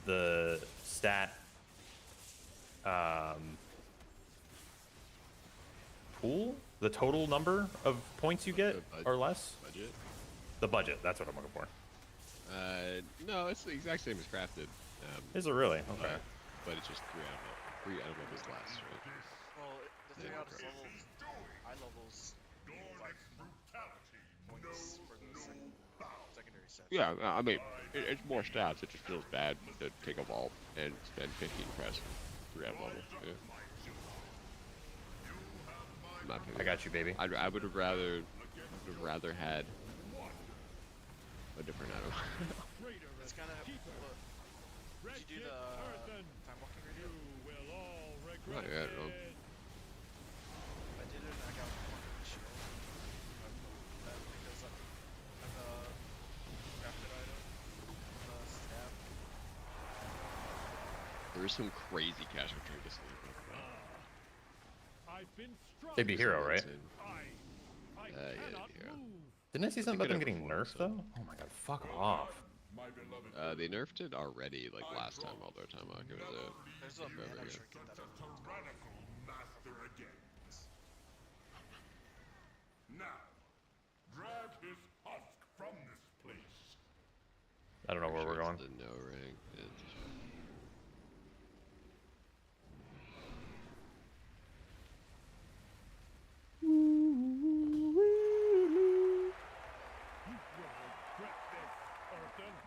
the stat pool, the total number of points you get or less. Budget. The budget. That's what I'm looking for. No, it's the exact same as crafted. Is it really? Okay. But it's just 3 out of levels less, right? Well, the 3 out of levels, high levels, like points for the secondary sets. Yeah, I mean, it's more stats. It just feels bad to take a vault and spend 15 press 3 out of levels. Yeah. I got you, baby. I would have rather had a different item. It's kind of. Did you do the time walking radio? Not yet, no. I did it and I got fucking shit. Because of the crafted item, the stab. There is some crazy casual trinkets. They'd be hero, right? Yeah, hero. Didn't I see something about them getting nerfed though? Oh my god, fuck off. They nerfed it already, like last time, all their time. It was There's a mana trinket that Now, drag his husk from this place. I don't know where we're going. The no rank.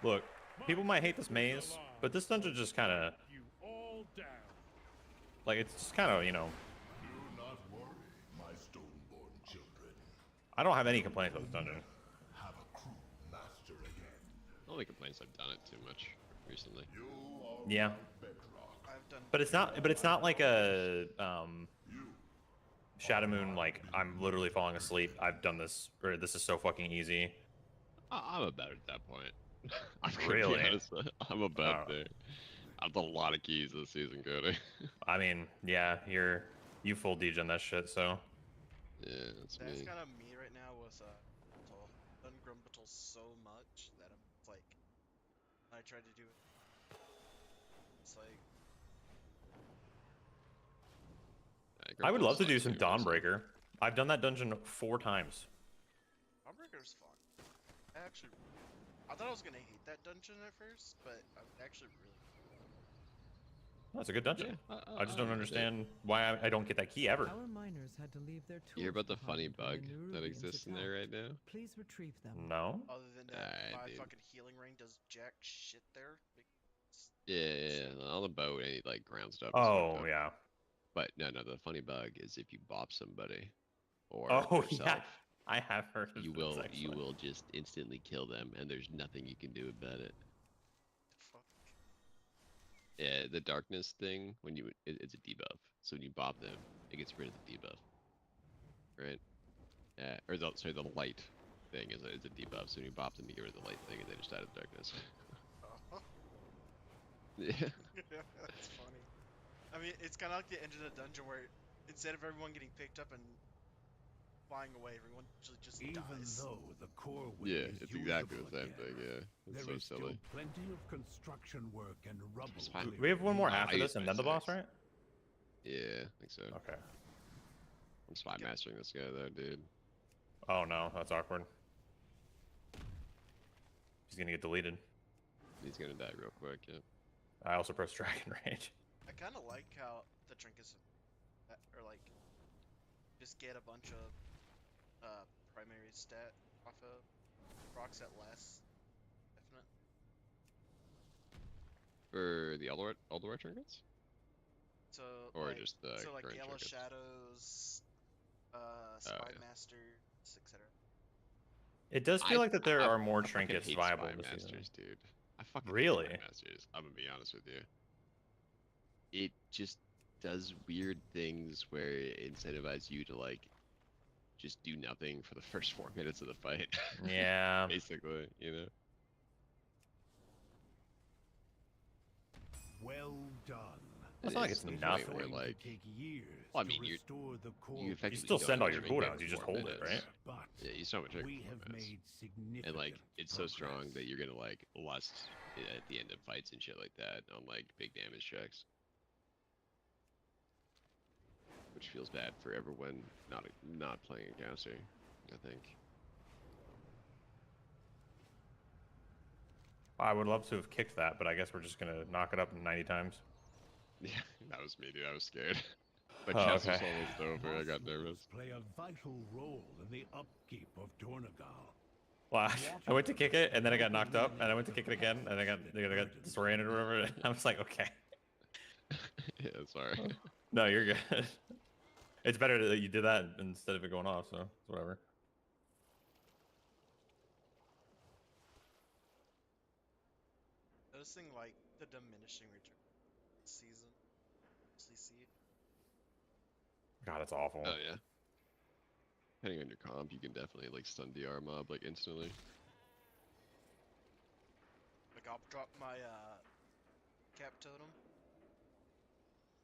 Look, people might hate this maze, but this dungeon just kind of, like, it's just kind of, you know. Do not worry, my stone-born children. I don't have any complaints about this dungeon. Have a crew master again. The only complaints I've done it too much recently. You are Yeah, bedrock. I've done. but it's not like a Shadow Moon. Like I'm literally falling asleep. I've done this, or this is so fucking easy. I'm about at that point. I'm gonna be Really? honest, I'm about there. I have a lot of keys this season, Cody. I mean, yeah, you full degen that shit. So Yeah, that's That's me. kind of me right now with done Grumbital so much that I'm like, I tried to do it. It's like, I would love to do some Dawnbreaker. I've done that dungeon 4 times. Dawnbreaker's fun. I thought I was gonna hate that dungeon at first, but I actually really. That's a good dungeon. Yeah, I just don't understand why I don't get that key ever. Our miners had to leave their tools You hear about the behind funny when bug the that Nerubians exists in there right attacked. now? Please retrieve them. No. Other than that, my dude. fucking healing ring does jack shit there. Yeah, on the boat, any like ground stuff. Oh yeah. But no, the funny bug is if you bop somebody or Oh yourself, yeah. I have heard of you this, will actually. just instantly kill them, and there's nothing you can do about it. Fuck. Yeah, the darkness thing when it's a debuff. So when you bop them, it gets rid of the debuff. Right? Or the light thing is a debuff. So when you bop them, you get rid of the light thing, and they just out of darkness. Oh. Yeah. That's funny. I mean, it's kind of like the end of the dungeon where instead of everyone getting picked up and flying away, everyone usually just Even dies. though the core way Yeah, is it's exactly the usable same again, thing. Yeah, it's there so is still silly. plenty of construction work and rubble. It's fine. We have one more I after used this and to then the boss, say- right? Yeah, I think so. Okay. I'm spy mastering this guy though, dude. Oh no, that's awkward. He's gonna get deleted. He's gonna die real quick. Yeah. I also press Dragon Rage. I kind of like how the trinkets are like just get a bunch of primary stat off of rocks at less definite. For the Eldor trinkets? So Or like, just the so like current yellow trinkets? shadows, spy yeah. masters, etc. It does feel like that there are more I fucking trinkets hate viable spy this season. masters, dude. I fucking Really? hate spy masters. I'm gonna be honest with you. It just does weird things where it incentivizes you to like just do nothing for the first 4 minutes of the fight. Yeah. Basically, you know. Well done. It's it not like is it's the point nothing. where, Going to like, take years well, I to mean, restore the core you effectively still don't send all have your to drink cooldowns, for you just 4 hold it, minutes. right? but Yeah, you still have to drink we for 4 have minutes. made significant And like, it's so strong progress. that you're gonna like lust at the end of fights and shit like that on like big damage checks. Which feels bad for everyone not playing a Gausser, I think. I would love to have kicked that, but I guess we're just gonna knock it up 90 times. Yeah, that was me, dude. I was scared. My Oh, chest was okay. almost over. I got Moss nervous. wolves play a vital role in the upkeep of Dornegal. Well, I went to kick it, and then I got knocked up, and I went to kick it again, and I got disoriented or whatever. And I was like, okay. Yeah, sorry. No, you're good. It's better that you did that instead of it going off, so it's whatever. Noticing like the diminishing return season. CC. God, it's awful. Oh yeah. Depending on your comp, you can definitely like stun DR mob like instantly. Like I'll drop my cap totem,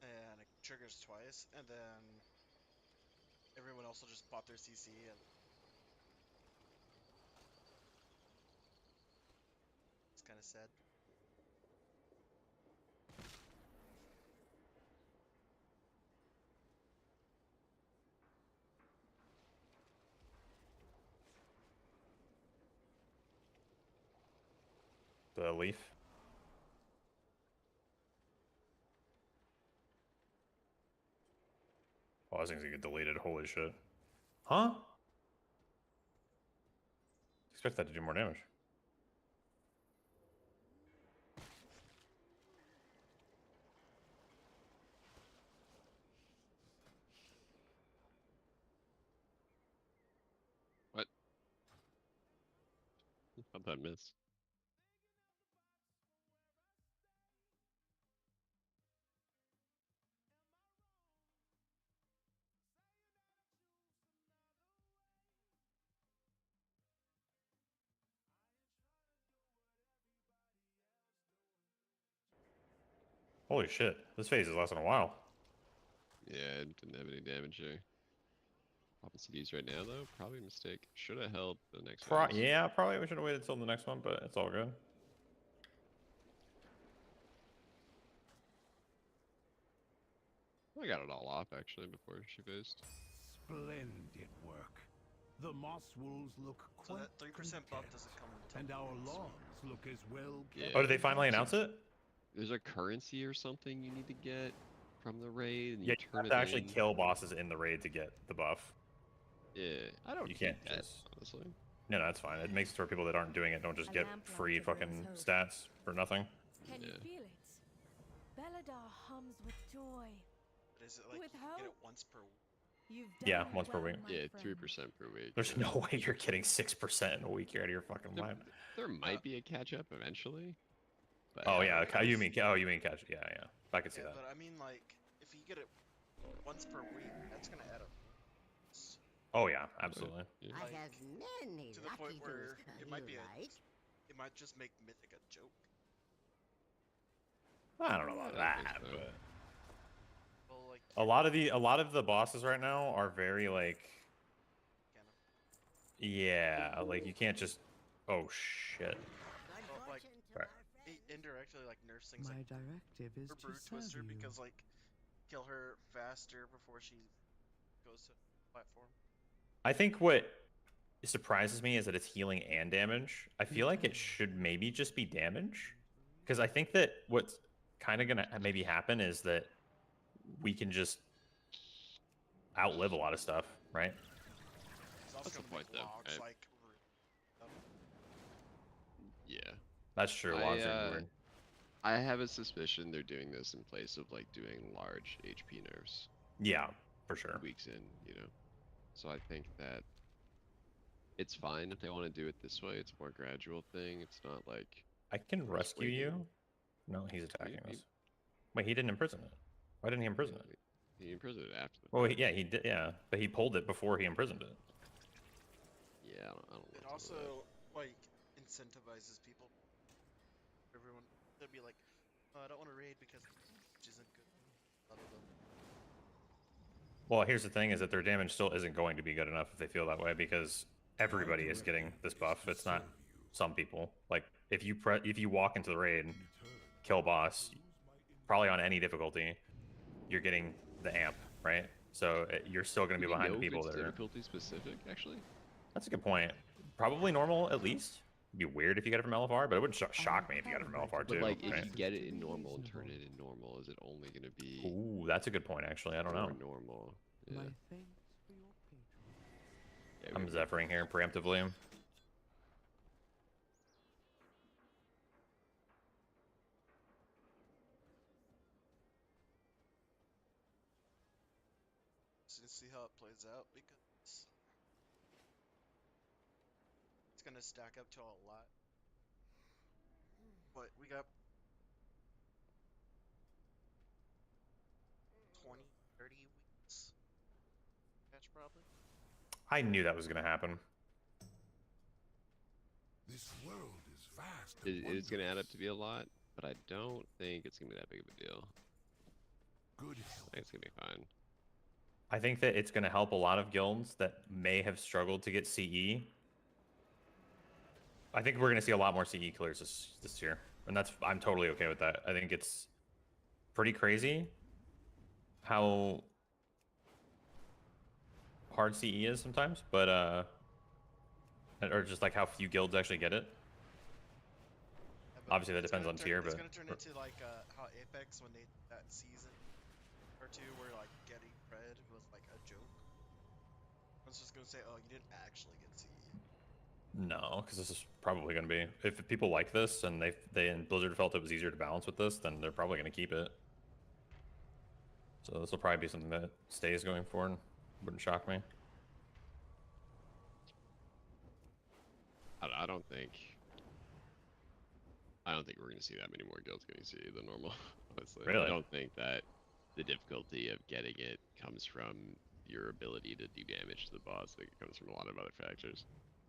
and it triggers twice, and then everyone else will just pop their CC, and it's kind of sad. The leaf. Oh, those things get deleted. Holy shit. Huh? Expect that to do more damage. What? How'd that miss? Holy shit. This phase is lasting a while. Yeah, it didn't have any damage there. Popping CDs right now though, probably a mistake. Should have held the next phase. Yeah, probably we should have waited till the next one, but it's all good. I got it all off actually before she phased. Splendid work. The moss wolves look So quite that 3% buff content, doesn't come until and our phase. lawns look as well Yeah. Oh, did they finally announce it? There's a currency or something you need to get from the raid, and Yeah, you you turn have it to actually in. kill bosses in the raid to get the buff. Yeah, I don't You hate can't that, just- honestly. No, that's fine. It makes it where people that aren't doing it don't just A get lamplighter free brings fucking hope. stats for nothing. Can Yeah. you feel it? Belladar hums with joy. But is it like With you get it hope. once per week? You've Yeah, done once per well, week. my Yeah, friend. 3% per week. There's yeah. no way you're getting 6% in a week. You're out of your fucking There, mind. there might be a catch up eventually. But Oh I yeah, don't know. you mean catch? Yeah, yeah. I can see Yeah, that. but I mean like if you get it once per week, that's gonna add up. Oh yeah, absolutely. Yeah. I Like, have many to the lucky point where things it might you be like. it might just make Mythic a joke. I don't know about Yeah, I think that, so. but Well, like a lot of the bosses right now are very like, kind of. yeah, like you can't just. Oh shit. Good Well, like, fortune to right. our It friends. indirectly like nerfs things My like directive is her to Brood serve Twister you. because like kill her faster before she goes to platform. I think what surprises me is that it's healing and damage. I feel like it should maybe just be damage, because I think that what's kind of gonna maybe happen is that we can just outlive a lot of stuff, right? It's also That's the gonna make point, though, logs right? like Yeah. That's true. Logs are I weird. I have a suspicion they're doing this in place of like doing large HP nerfs Yeah, for sure. weeks in, you know. So I think that it's fine if they want to do it this way. It's a more gradual thing. It's not like I can We're just rescue you. waiting. No, he's attacking he- us. Wait, he didn't imprison it. Why didn't he imprison it? he imprisoned it after the Well, fact. yeah, he did. Yeah, but he pulled it before he imprisoned it. Yeah, I don't know It what to do with also like incentivizes people. Everyone they'll be like, oh, I don't want to raid because which isn't good. None of them. Well, here's the thing: is that their damage still isn't going to be good enough if they feel that way because everybody is getting this buff. It's not some people. Like if you walk into the raid, kill boss, probably on any difficulty, you're getting the amp, right? So you're still going to Do be we behind know the if people it's that are. difficulty specific, actually? That's a good point. Probably normal at least. It'd be weird if you get it from LFR, but it wouldn't shock me if you got it from LFR But too. like, if right? you get it in normal and turn it in normal, is it only gonna be Ooh, that's a good point. Actually, I don't more know. normal? Yeah. My thanks for your patronage. Yeah, I'm we- Zephyring here preemptively. Just to see how it plays out because it's gonna stack up to a lot. But we got 20, 30 weeks. Catch probably. I knew that was going to happen. This world is vast. It's gonna add up to be a lot, but I don't think it's gonna be that big of a deal. Good I health. think it's gonna be fine. I think that it's going to help a lot of guilds that may have struggled to get CE. I think we're going to see a lot more CE clears this year, and I'm totally okay with that. I think it's pretty crazy how hard CE is sometimes, but or just like how few guilds actually get it. Yeah, but Obviously, that it's depends gonna on turn- tier, It's but gonna turn into like how Apex when they that season or two where like getting cred was like a joke. I was just gonna say, oh, you didn't actually get CE. no, because this is probably going to be if people like this and they and Blizzard felt it was easier to balance with this, then they're probably going to keep it. So this will probably be something that stays going forward. Wouldn't shock me. I don't think. I don't think we're gonna see that many more guilds getting CE than normal. Honestly, Really? I don't think that the difficulty of getting it comes from your ability to do damage to the boss. I think it comes from a lot of other factors.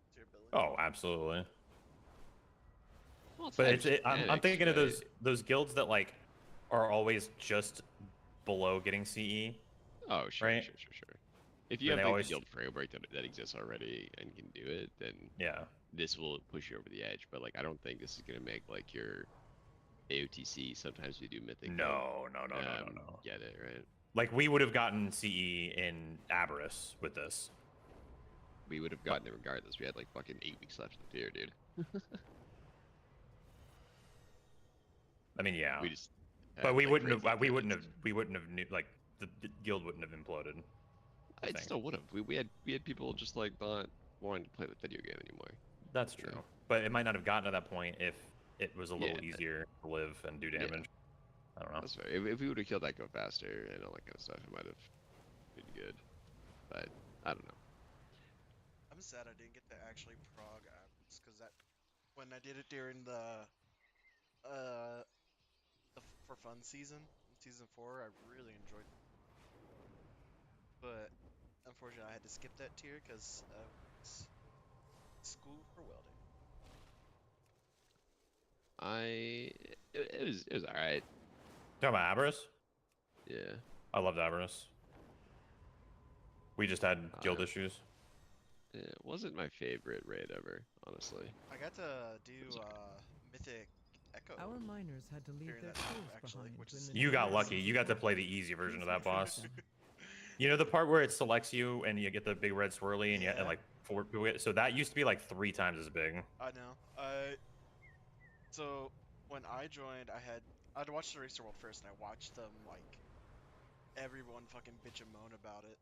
It's your ability. Oh, absolutely. Well, it's But not it's just I'm mechanics, thinking of right? those guilds that like are always just below getting CE. Oh, sure, right? sure. If you Then have they like always- the guild framework that exists already and can do it, then Yeah. this will push you over the edge. But like, I don't think this is gonna make like your AOTC. Sometimes we do mythic. No. Get it right? Like we would have gotten CE in Aberrus with this. We would have gotten it regardless. We had like fucking 8 weeks left in the tier, dude. I mean, yeah. We just. But had, we like, wouldn't have. crazy We wouldn't have. mechanics. We wouldn't have knew, like the guild wouldn't have imploded. I It think. still would have. We had people just like not wanting to play the video game anymore. That's Yeah. true. But it might not have gotten to that point if it was a little Yeah. easier to live and do Yeah. damage. I don't know. That's fair. If we would have killed that go faster and all that kind of stuff, it might have been good. But I don't know. I'm sad I didn't get to actually prog apps because that when I did it during the for fun season in season 4, I really enjoyed it. But unfortunately, I had to skip that tier because I was school for welding. It was alright. Talking about Aberrus? Yeah. I loved Aberrus. We just had guild Uh, issues. It wasn't my favorite raid ever, honestly. I got to do Mythic Echo. Our miners had to leave During their that time, tools actually, behind which when is- the You got giants lucky. You got to destroyed play the them. easy version of Please that boss. them. You know the part where it selects you and you get the big red swirly and you Yeah. and like four. So that used to be like 3 times as big. I know. So when I joined, I'd watched the Racer World first, and I watched them like everyone fucking bitch and moan about it.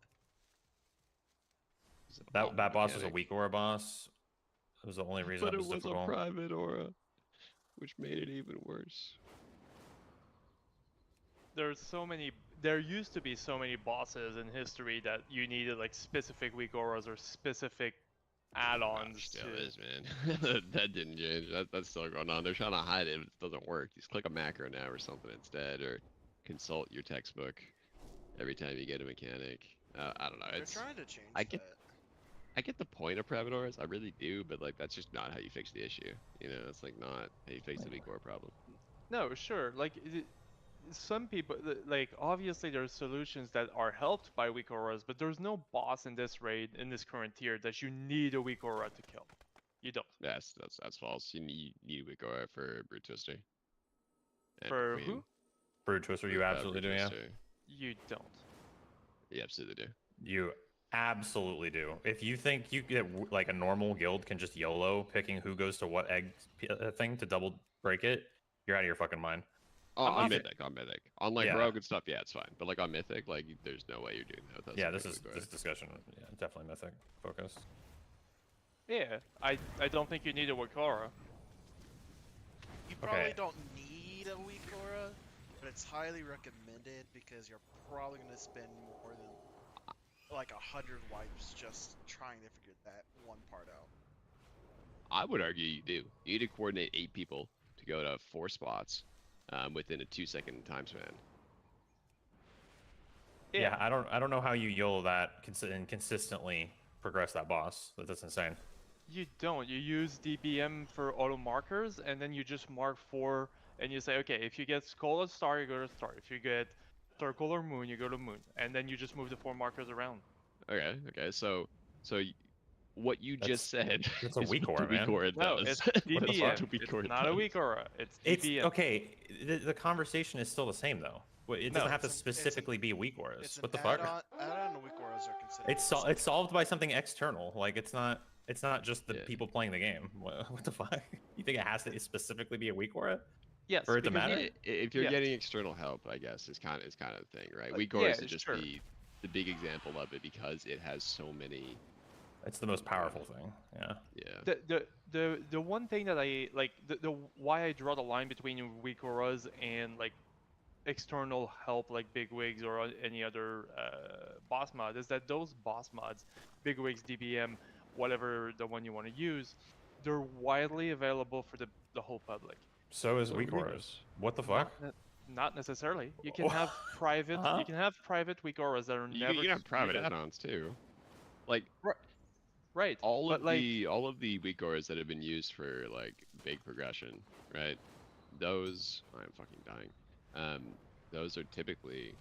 It's a That bottom boss was a mechanic. weak aura boss. It was the only reason But it it was was a difficult. private aura, which made it even worse. There used to be so many bosses in history that you needed like specific weak auras or specific add-ons Still to. is, man. That didn't change. That's still going on. They're trying to hide it, but it doesn't work. Just click a macro now or something instead, or consult your textbook every time you get a mechanic. I don't know. They're It's trying to change I get- that. I get the point of private auras, I really do, but like that's just not how you fix the issue. You know, it's like not how you fix the weak aura problem. No, sure. Like some people like obviously there's solutions that are helped by weak auras, but there's no boss in this raid in this current tier that you need a weak aura to kill. You don't. That's false. You need weak aura for Brute Twister. And For Queen. who? Brood Twister, you Brute- absolutely do, Brute yeah. Twister. You don't. You absolutely do. You absolutely do. If you think you get like a normal guild can just YOLO picking who goes to what egg thing to double break it, you're out of your fucking mind. Oh, I'm on not- Mythic, on Mythic. On like Yeah. Rogue and stuff, yeah, it's fine. But like on Mythic, like there's no way you're doing that without Yeah, some this kind is of weak aura. this discussion. Yeah, definitely mythic focused. Yeah, I don't think you need a weak aura. You probably Okay. don't need a weak aura, but it's highly recommended because you're probably gonna spend more than like 100 wipes just trying to figure that one part out. I would argue you do. You need to coordinate 8 people to go to 4 spots within a 2-second time span. Yeah, I don't know how you YOLO that and consistently progress that boss. That's insane. You don't. You use DBM for auto markers, and then you just mark 4, and you say, okay, if you get skull or star, you go to star. If you get circle or moon, you go to moon, and then you just move the 4 markers around. Okay, so what you just said that's a is weak what the aura, man. weak aura No, does. it's What the DBM. fuck? What the weak It's aura not a does. weak aura. It's It's DBM. okay. The conversation is still the same though. It doesn't No, have to it's an- specifically be weak auras. It's What an the fuck? add-on to weak auras are considered. It's solved by something external. Like it's not just the Yeah. people playing the game. What the fuck? You think it has to specifically be a weak aura? Yes, for it to because matter? If you're Yeah. getting external help, I guess is kind of the thing, right? Weak yeah, auras is just sure. the big example of it because it has so many. It's the most powerful thing. Yeah. Yeah. The one thing that I like the why I draw the line between weak auras and like external help like big wigs or any other boss mod is that those boss mods, big wigs, DBM, whatever the one you want to use, they're widely available for the whole public. So is So weak weak auras. What the fuck? Not necessarily. You can have private. Huh? You can have private weak auras that are You, never. you can have private distributed. add-ons too. Like Right. all but of like, all of the weak auras that have been used for like big progression, right? Those I'm fucking dying. Those are typically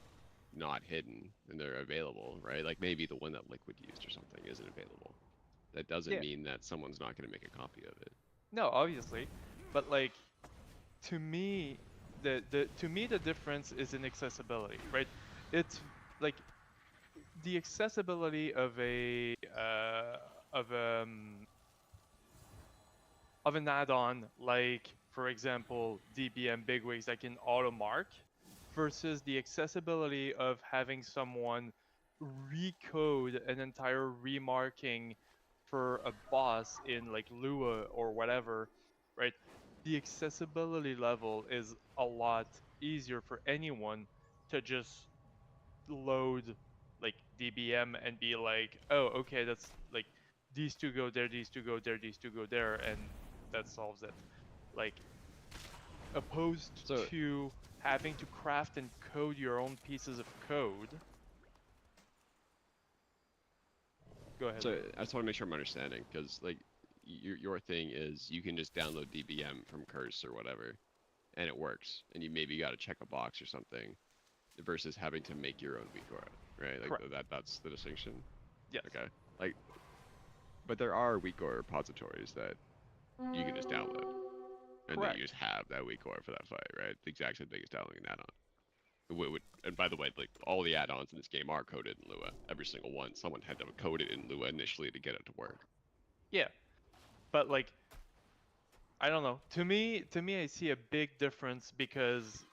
not hidden and they're available, right? Like maybe the one that Liquid used or something isn't available. That doesn't Yeah. mean that someone's not going to make a copy of it. No, obviously, but like, to me, the difference is in accessibility, right? It's like the accessibility of a of an add-on, like for example DBM Bigwigs that can auto mark, versus the accessibility of having someone recode an entire remarking for a boss in like Lua or whatever, right? The accessibility level is a lot easier for anyone to just load like DBM and be like, oh, okay, that's like these two go there, these two go there, these two go there, and that solves it. Like, opposed So- to having to craft and code your own pieces of code. Go ahead. So I just want to make sure I'm understanding because like your thing is you can just download DBM from Curse or whatever, and it works, and you maybe got to check a box or something, versus having to make your own weak aura, right? Like Correct. that's the distinction. Yes. Okay. Like, but there are weak aura repositories that you can just download, and then Correct. you just have that weak aura for that fight, right? The exact same thing as downloading an add-on. And by the way, like all the add-ons in this game are coded in Lua. Every single one. Someone had to code it in Lua initially to get it to work. Yeah, but like, I don't know. To me, I see a big difference because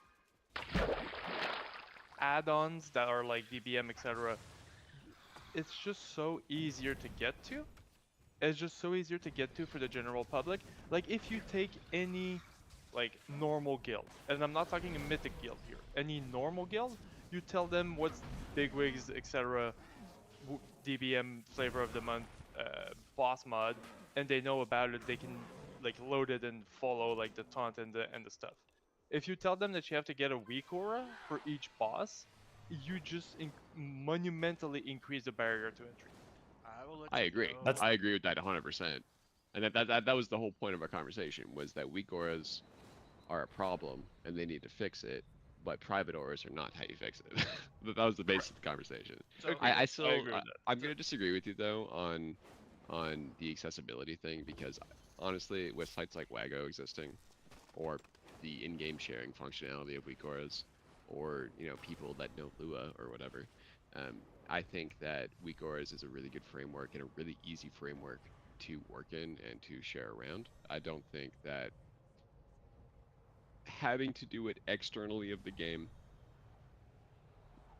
add-ons that are like DBM, etc. It's just so easier to get to. It's just so easier to get to for the general public. Like if you take any like normal guild, and I'm not talking a mythic guild here, any normal guild, you tell them what's bigwigs, etc. DBM flavor of the month boss mod, and they know about it. They can like load it and follow like the taunt and the stuff. If you tell them that you have to get a weak aura for each boss, you just monumentally increase the barrier to entry. I will let I you agree. know. I agree with that 100%. And that was the whole point of our conversation was that weak auras are a problem and they need to fix it but private auras are not how you fix it. But that was the basis of the conversation. So, Agreed. I still, agree with that. I'm gonna disagree with you though on the accessibility thing, because honestly, with sites like Wago existing, or the in-game sharing functionality of weak auras, or people that know Lua or whatever, I think that weak auras is a really good framework and a really easy framework to work in and to share around. I don't think that having to do it externally of the game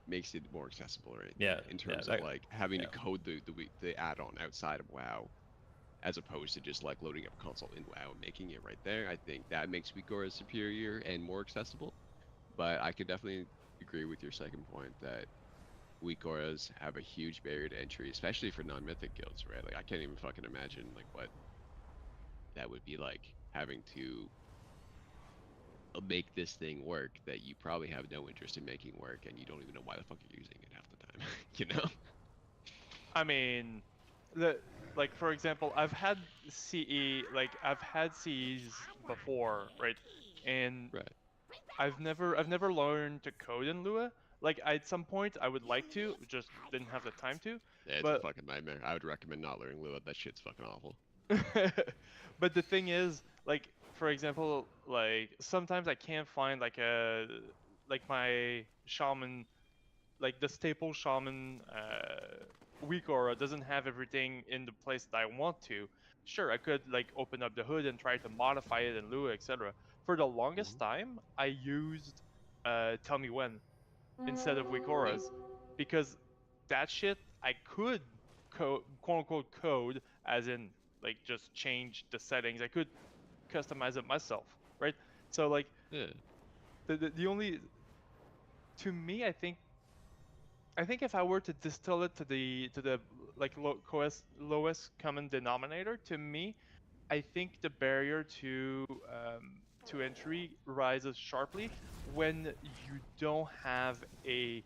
makes it more accessible, right? Yeah, In yeah, terms that- of like having yeah. to code the add-on outside of WoW, as opposed to just like loading up a console in WoW and making it right there. I think that makes weak auras superior and more accessible. But I could definitely agree with your second point that weak auras have a huge barrier to entry, especially for non-mythic guilds, right? Like I can't even fucking imagine like what that would be like, having to make this thing work that you probably have no interest in making work, and you don't even know why the fuck you're using it half the time. You know? I mean, like for example, I've had CEs before, right? And Right. I've never learned to code in Lua. Like at some point I would like to, just didn't have the time to. Yeah, it's But a fucking nightmare. I would recommend not learning Lua. That shit's fucking awful. but the thing is, like for example, like sometimes I can't find like my shaman, like the staple shaman weak aura doesn't have everything in the place that I want to. Sure, I could like open up the hood and try to modify it in Lua, etc. For the longest time, I used Tell Me When instead of weak auras, because that shit I could quote unquote code, as in like just change the settings. I could customize it myself, right? So like Yeah. the only, to me, I think if I were to distill it to the like lowest common denominator, to me, I think the barrier to entry rises sharply when you don't have a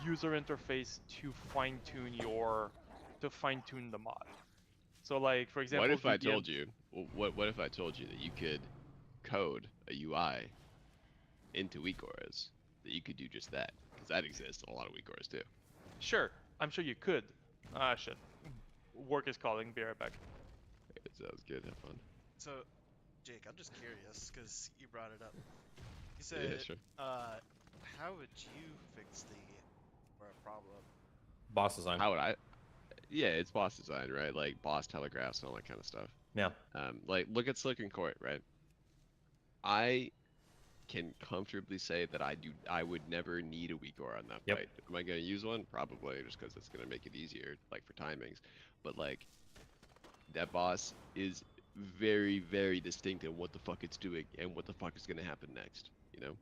user interface to fine tune the mod. So like for example, What if I VPN told you? What if I told you that you could code a UI into weak auras, that you could do just that? Because that exists in a lot of weak auras too. Sure, I'm sure you could. Ah, shit. Work is calling. Be right back. It sounds good. Have fun. So, Jake, I'm just curious because you brought it up. You Yeah, said, sure. how would you fix the or a problem? Boss design. How would I? Yeah, it's boss design, right? Like boss telegraphs and all that kind of stuff. Yeah. Like look at Silicon Court, right? I can comfortably say that I would never need a weak aura on that Yep. fight. Am I gonna use one? Probably, just because it's gonna make it easier, like for timings. But like, that boss is very, very distinct in what the fuck it's doing and what the fuck is gonna happen next. You know?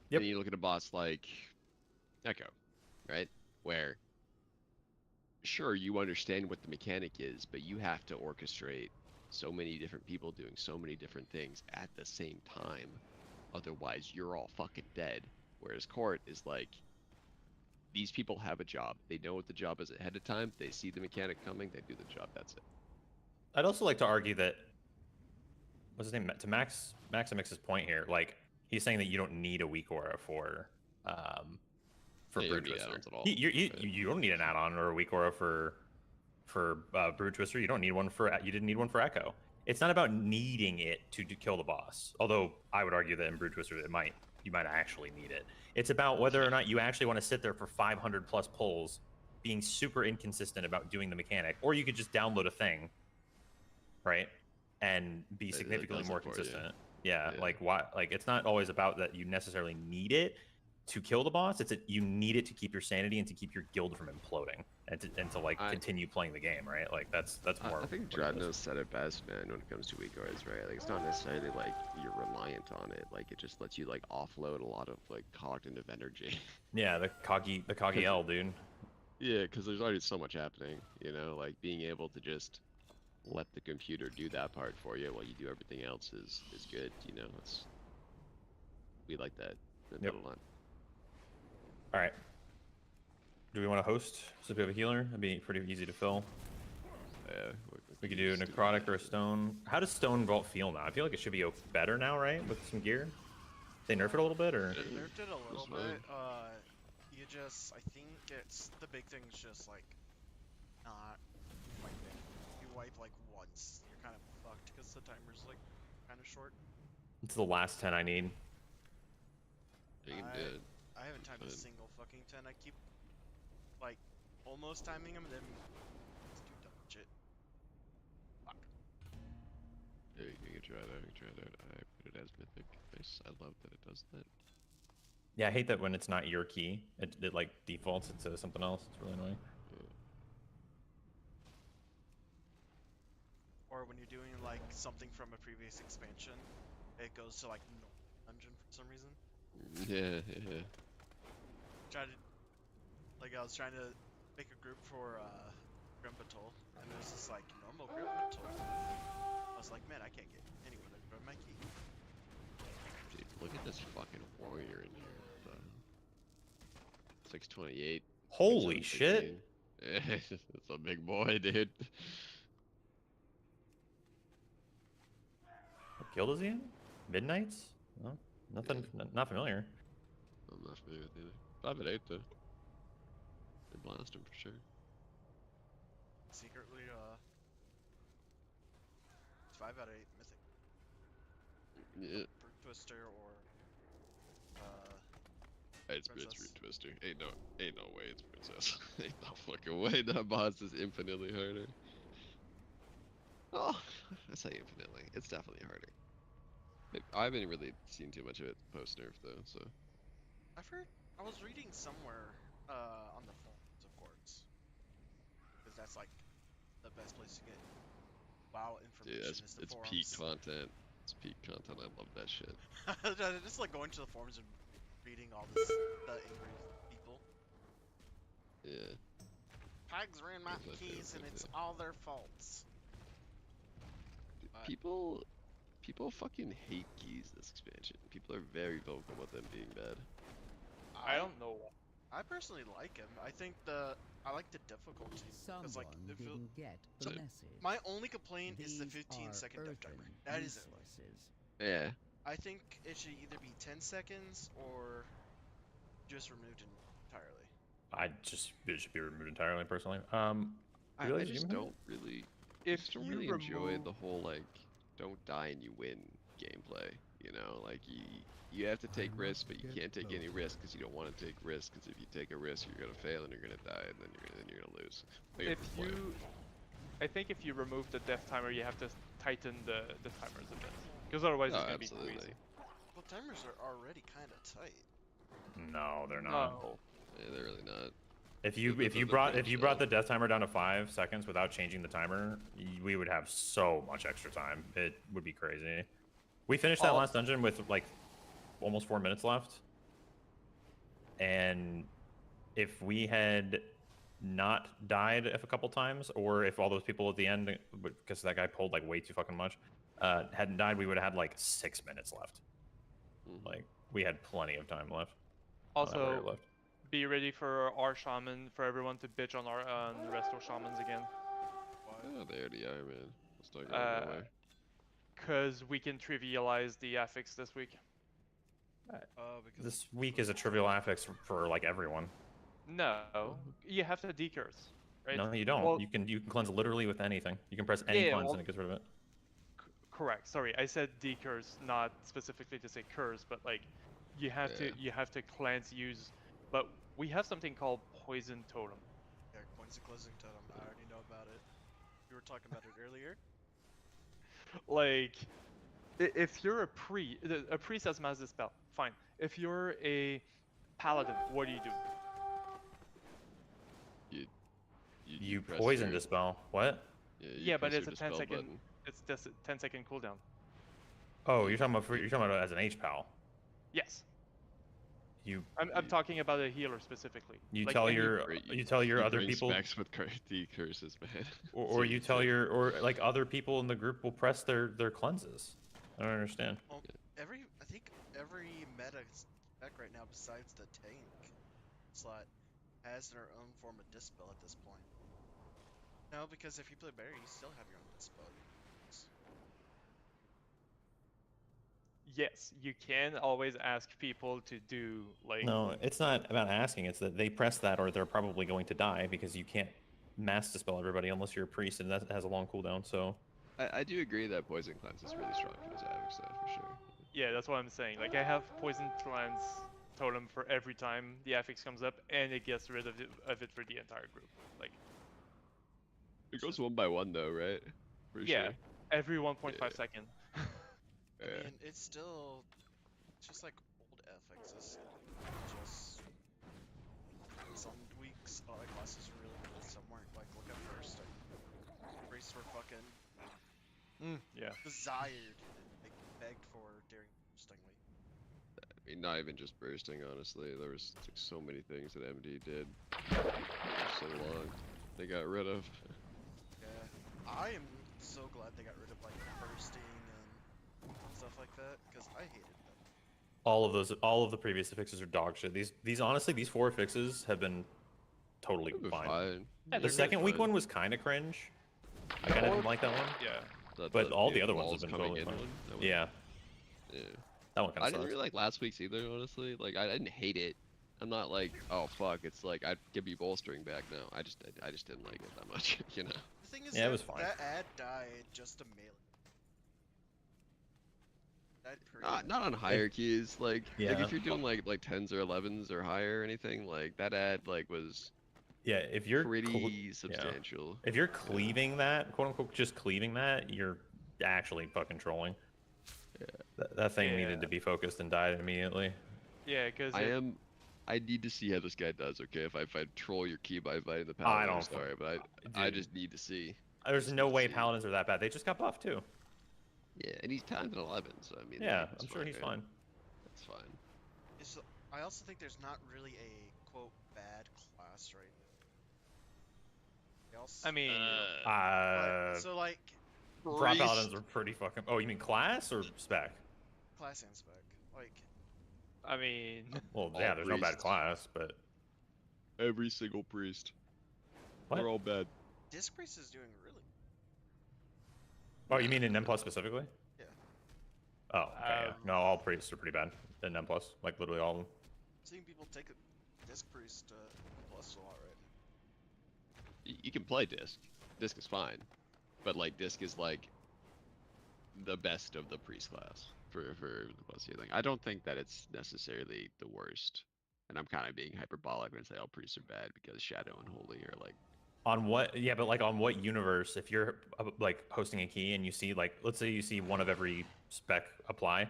Yep. Then you look at a boss like Echo, right? Where sure, you understand what the mechanic is, but you have to orchestrate so many different people doing so many different things at the same time. Otherwise, you're all fucking dead. Whereas Court is like, these people have a job. They know what the job is ahead of time. They see the mechanic coming. They do the job. That's it. I'd also like to argue that, what's his name? To Maximix's point here, like he's saying that you don't need a weak aura for Yeah, you Brood don't need Twister. add-ons at all. You don't need an add-on or a weak aura for Brood Twister. You don't need one for, you didn't need one for Echo. It's not about needing it to kill the boss. Although I would argue that in Brood Twister you might actually need it. It's about whether or not you actually want to sit there for 500 plus pulls, being super inconsistent about doing the mechanic, or you could just download a thing, right, and be It significantly does it more for you. consistent. Yeah, Yeah. like why? Like it's not always about that you necessarily need it to kill the boss. It's that you need it to keep your sanity and to keep your guild from imploding and to like continue playing the game, right? Like that's more. I think what it is. Dradno said it best, man, when it comes to weak auras, right? Like, it's not necessarily like you're reliant on it. Like, it just lets you like offload a lot of like cognitive energy. Yeah, the coggy L, dude. Yeah, because there's already so much happening, you know, like being able to just let the computer do that part for you while you do everything else is good, you know. We like that Yep. a lot. All right. Do we want to host? So if we have a healer, it'd be pretty easy to fill. Yeah, We could do a necrotic or a stone. How does stone vault feel now? I feel like it should be better now, right? With some gear. They nerfed it a little bit, or They nerfed it a little fine. bit. You just, I think it's the big thing is just like not wiping. You wipe like once, you're kind of fucked because the timer's like kind of short. it's the last 10 I need. You can do it. I haven't timed a Fine. single fucking 10. I keep like almost timing them and then just do dumb shit. Fuck. Yeah, you can try that. You can try that. I put it as mythic. Nice. I love that it does that. Yeah, I hate that when it's not your key. It like defaults it to something else. It's really annoying. Or when you're doing like something from a previous expansion, it goes to like no dungeon for some reason. Yeah, yeah. I was trying to make a group for Grim Patrol, and it was just like normal Grim Patrol. I was like, man, I can't get anyone to grab my key. Dude, look at this fucking warrior in here. 628. Holy shit! 616. It's a big boy, dude. What guild is he in? Midnights? No, nothing. Not familiar. I'm not familiar with either. 5 at 8 though. They blast him for sure. Secretly, it's 5 out of 8 mythic. Yeah. Brute Twister or It's Princess. Root Twister. Ain't no way it's Princess. Ain't no fucking way that boss is infinitely harder. Oh, I say infinitely. It's definitely harder. I haven't really seen too much of it post nerf though, so. I've heard. I was reading somewhere on the forums, of course, because that's like the best place to get WoW Dude, information is the it's forums. peak content. It's peak content. I love that shit. Just like going to the forums and reading all this, the angry people. Yeah. Pags ran my That's my keys and favorite, it's yeah. all their faults. Dude, But- people fucking hate keys this expansion. People are very vocal about them being bad. I don't know. I personally like him. I think I like the difficulty. Someone It's like if it- didn't get the So- message. my only complaint is the These 15-second are death timer. urgent That is it. resources. Yeah. I think it should either be 10 seconds or just removed entirely. It should be removed entirely, personally. I Realize just you- don't really. I If just don't you really enjoy the remove- whole like don't die and you win gameplay. You know, like you have to take I'm risks, not but you good can't take any both. risks because you don't want to take risks. Because if you take a risk, you're gonna fail and you're gonna die, and then you're gonna lose. Like, If it's like- I think if you remove the death timer, you have to tighten the timers a bit, because otherwise it's Oh, gonna absolutely. be crazy. Well, timers are already kind of tight. No, they're not. No. Yeah, they're really not. If you The brought French, the death timer down to 5 seconds without changing the timer, we would have so much extra time. It would be crazy. We finished that All- last dungeon with like almost 4 minutes left, and if we had not died a couple times, or if all those people at the end, because that guy pulled like way too fucking much, hadn't died, we would have had like 6 minutes left. Mhm. Like we had plenty of time left. on that warrior Also, be ready for our shaman, for everyone to bitch on the resto shamans again, Oh, they already are, man. Let's not go Uh, nowhere. because we can trivialize the affix this week. Because This week is a trivial affix for like everyone. No, you have to decurse, right? No, you don't. Well, You can cleanse literally with anything. You can press any Yeah, cleanse well- and it gets rid of it. Correct. Sorry, I said decurse, not specifically to say curse, but like you have Yeah. to cleanse, use. But we have something called poison totem. yeah, points of closing totem. I already know about it. We were talking about it earlier. Like, if you're a priest has mass dispel, fine. If you're a paladin, what do you do? You press poison your- dispel. What? Yeah, you Yeah, but press it's your a 10 dispel second. button. It's just a 10-second cooldown. Oh, you're talking about as an H-Pal. Yes, You I'm talking about a healer specifically. you Like tell any- your Or you tell your he other brings people, specs with curses, man. or you tell or like other people in the group will press their cleanses. I don't understand. Well, I think every meta spec right now, besides the tank slot, has their own form of dispel at this point. No, because if you play Barry, you still have your own dispel. yes, you can always ask people to do like. No, it's not about asking. It's that they press that or they're probably going to die because you can't mass dispel everybody unless you're a priest and that has a long cooldown. So I do agree that poison cleanse is really strong for this Havoc stuff for sure. Yeah, that's what I'm saying. Like I have poison cleanse totem for every time the affix comes up, and it gets rid of it for the entire group. Like It goes one by one though, right? For yeah, sure. every 1.5 Yeah. second. I Yeah. mean, it's still just like old FXs. Just some weeks, all the classes were really good, some weren't. Like, look at first. Priests were fucking Yeah. desired, like begged for during Stingly. I mean, not even just bursting, honestly. There was like, so many things that MD did for so long. They got rid of. Yeah, I am so glad they got rid of like bursting and stuff like that because I hated them. all of the previous fixes are dog shit. These honestly, these 4 fixes have been totally They've been fine. fine. Yeah, The second week one was kind of cringe. I kind of didn't like that one. Yeah. But all the big other ones walls have been coming totally in fine. one, that one- Yeah, Yeah. that one kind I of didn't sucks. really like last week's either, honestly. Like, I didn't hate it. I'm not like, oh fuck, it's like I'd give me bolstering back now. I just didn't like it that much, you know. The thing is, Yeah, it that, was fine. that ad died just a melee. Died pretty. Not on hierarchies. Like Yeah. if you're doing like 10s or 11s or higher or anything, like that ad like was Yeah, if you're pretty substantial. if you're cleaving that, quote unquote, just cleaving that, you're actually fucking trolling. Yeah. That thing Yeah. needed to be focused and died immediately. Yeah, because I need to see how this guy does. Okay, if I troll your key by inviting the I paladin, I'm don't sorry, but I dude. just need to see. There's Just no need to way see. paladins are that bad. They just got buffed too. Yeah, and he's 10 and 11, so I mean. Yeah, like, I'm it's sure he's man. fine. That's fine. It's, I also think there's not really a quote bad class right now. Else, I mean, so like Prop paladins are pretty fucking. Oh, you mean class or spec? class and spec, like I mean, Well, All yeah, there's no bad priests. class, but Every single priest. What? They're all bad. Disc Priest is doing really. oh, you mean in M plus specifically? Yeah. Oh, okay, yeah. No, all priests are pretty bad in M plus, like literally all of them. Seeing people take a Disc Priest plus a lot right now. You can play disc. Disc is fine, but like disc is like the best of the priest class for the plus tier thing. I don't think that it's necessarily the worst, and I'm kind of being hyperbolic when I say all priests are bad because Shadow and Holy are like. On what? Yeah, but like on what universe? If you're like hosting a key and you see like, let's say you see one of every spec apply,